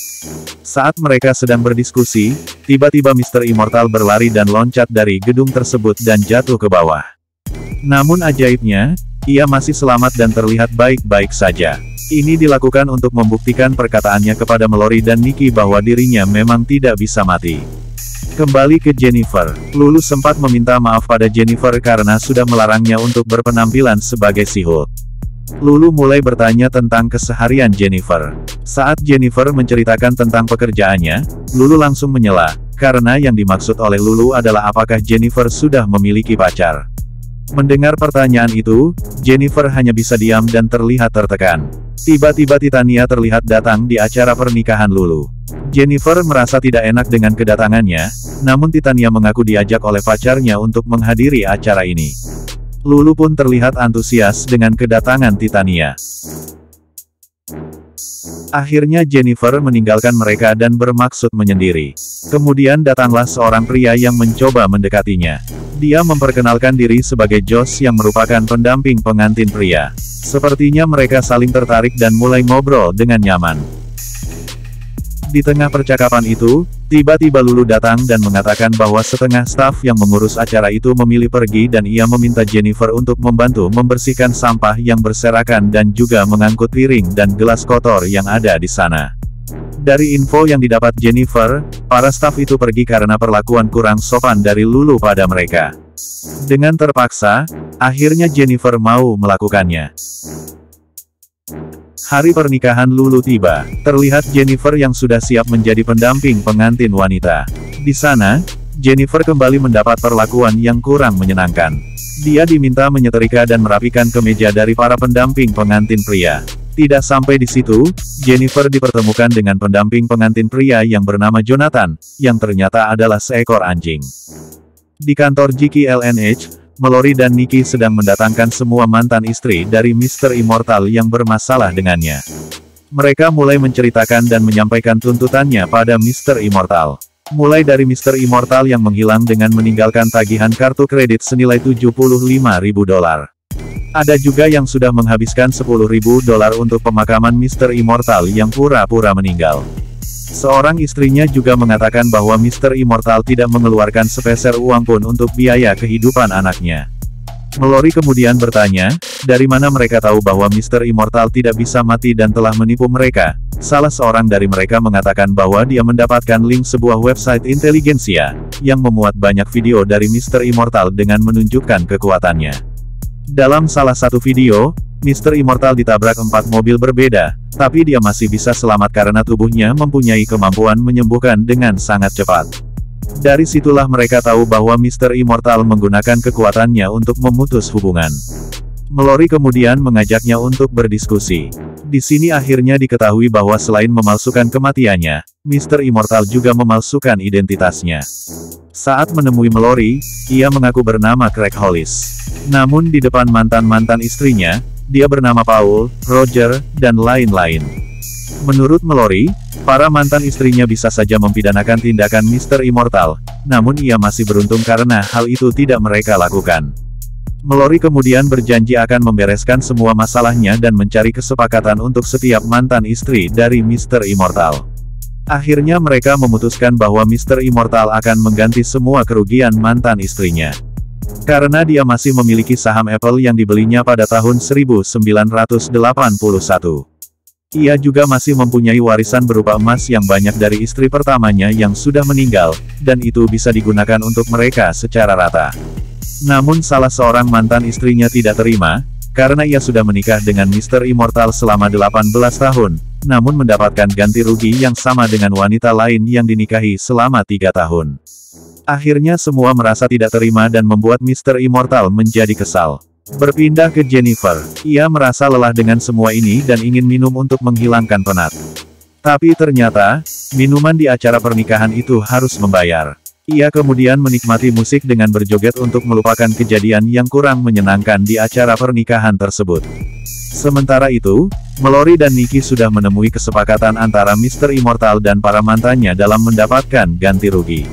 Saat mereka sedang berdiskusi, tiba-tiba Mr. Immortal berlari dan loncat dari gedung tersebut dan jatuh ke bawah. Namun ajaibnya, ia masih selamat dan terlihat baik-baik saja. Ini dilakukan untuk membuktikan perkataannya kepada Mallory dan Nicky bahwa dirinya memang tidak bisa mati. Kembali ke Jennifer, Lulu sempat meminta maaf pada Jennifer karena sudah melarangnya untuk berpenampilan sebagai Si-Hulk. Lulu mulai bertanya tentang keseharian Jennifer. Saat Jennifer menceritakan tentang pekerjaannya, Lulu langsung menyela, karena yang dimaksud oleh Lulu adalah apakah Jennifer sudah memiliki pacar. Mendengar pertanyaan itu, Jennifer hanya bisa diam dan terlihat tertekan. Tiba-tiba Titania terlihat datang di acara pernikahan Lulu. Jennifer merasa tidak enak dengan kedatangannya, namun Titania mengaku diajak oleh pacarnya untuk menghadiri acara ini. Lulu pun terlihat antusias dengan kedatangan Titania. Akhirnya Jennifer meninggalkan mereka dan bermaksud menyendiri. Kemudian datanglah seorang pria yang mencoba mendekatinya. Dia memperkenalkan diri sebagai Josh yang merupakan pendamping pengantin pria. Sepertinya mereka saling tertarik dan mulai ngobrol dengan nyaman. Di tengah percakapan itu, tiba-tiba Lulu datang dan mengatakan bahwa setengah staf yang mengurus acara itu memilih pergi dan ia meminta Jennifer untuk membantu membersihkan sampah yang berserakan dan juga mengangkut piring dan gelas kotor yang ada di sana. Dari info yang didapat Jennifer, para staf itu pergi karena perlakuan kurang sopan dari Lulu pada mereka. Dengan terpaksa, akhirnya Jennifer mau melakukannya. Hari pernikahan Lulu tiba. Terlihat Jennifer yang sudah siap menjadi pendamping pengantin wanita. Di sana, Jennifer kembali mendapat perlakuan yang kurang menyenangkan. Dia diminta menyetrika dan merapikan kemeja dari para pendamping pengantin pria. Tidak sampai di situ, Jennifer dipertemukan dengan pendamping pengantin pria yang bernama Jonathan, yang ternyata adalah seekor anjing. Di kantor GKLNH, Mallory dan Nikki sedang mendatangkan semua mantan istri dari Mr. Immortal yang bermasalah dengannya. Mereka mulai menceritakan dan menyampaikan tuntutannya pada Mr. Immortal. Mulai dari Mr. Immortal yang menghilang dengan meninggalkan tagihan kartu kredit senilai $75.000. Ada juga yang sudah menghabiskan $10.000 untuk pemakaman Mr. Immortal yang pura-pura meninggal. Seorang istrinya juga mengatakan bahwa Mr. Immortal tidak mengeluarkan sepeser uang pun untuk biaya kehidupan anaknya. Mallory kemudian bertanya, dari mana mereka tahu bahwa Mr. Immortal tidak bisa mati dan telah menipu mereka. Salah seorang dari mereka mengatakan bahwa dia mendapatkan link sebuah website inteligensia, yang memuat banyak video dari Mr. Immortal dengan menunjukkan kekuatannya. Dalam salah satu video, Mr. Immortal ditabrak 4 mobil berbeda, tapi dia masih bisa selamat karena tubuhnya mempunyai kemampuan menyembuhkan dengan sangat cepat. Dari situlah mereka tahu bahwa Mr. Immortal menggunakan kekuatannya untuk memutus hubungan. Mallory kemudian mengajaknya untuk berdiskusi. Di sini akhirnya diketahui bahwa selain memalsukan kematiannya, Mr. Immortal juga memalsukan identitasnya. Saat menemui Mallory, ia mengaku bernama Craig Hollis. Namun di depan mantan-mantan istrinya, dia bernama Paul, Roger, dan lain-lain. Menurut Mallory, para mantan istrinya bisa saja mempidanakan tindakan Mr. Immortal, namun ia masih beruntung karena hal itu tidak mereka lakukan. Mallory kemudian berjanji akan membereskan semua masalahnya dan mencari kesepakatan untuk setiap mantan istri dari Mr. Immortal. Akhirnya mereka memutuskan bahwa Mr. Immortal akan mengganti semua kerugian mantan istrinya. Karena dia masih memiliki saham Apple yang dibelinya pada tahun 1981. Ia juga masih mempunyai warisan berupa emas yang banyak dari istri pertamanya yang sudah meninggal, dan itu bisa digunakan untuk mereka secara rata. Namun salah seorang mantan istrinya tidak terima, karena ia sudah menikah dengan Mr. Immortal selama 18 tahun, namun mendapatkan ganti rugi yang sama dengan wanita lain yang dinikahi selama 3 tahun. Akhirnya semua merasa tidak terima dan membuat Mr. Immortal menjadi kesal. Berpindah ke Jennifer, ia merasa lelah dengan semua ini dan ingin minum untuk menghilangkan penat. Tapi ternyata, minuman di acara pernikahan itu harus membayar. Ia kemudian menikmati musik dengan berjoget untuk melupakan kejadian yang kurang menyenangkan di acara pernikahan tersebut. Sementara itu, Mallory dan Nikki sudah menemui kesepakatan antara Mr. Immortal dan para mantannya dalam mendapatkan ganti rugi.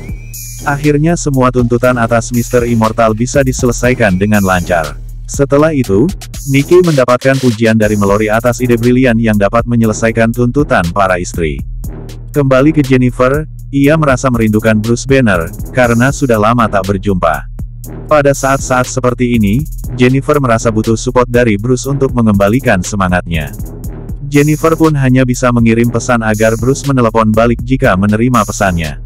Akhirnya semua tuntutan atas Mr. Immortal bisa diselesaikan dengan lancar. Setelah itu, Nikki mendapatkan pujian dari Mallory atas ide brilian yang dapat menyelesaikan tuntutan para istri. Kembali ke Jennifer, ia merasa merindukan Bruce Banner, karena sudah lama tak berjumpa. Pada saat-saat seperti ini, Jennifer merasa butuh support dari Bruce untuk mengembalikan semangatnya. Jennifer pun hanya bisa mengirim pesan agar Bruce menelepon balik jika menerima pesannya.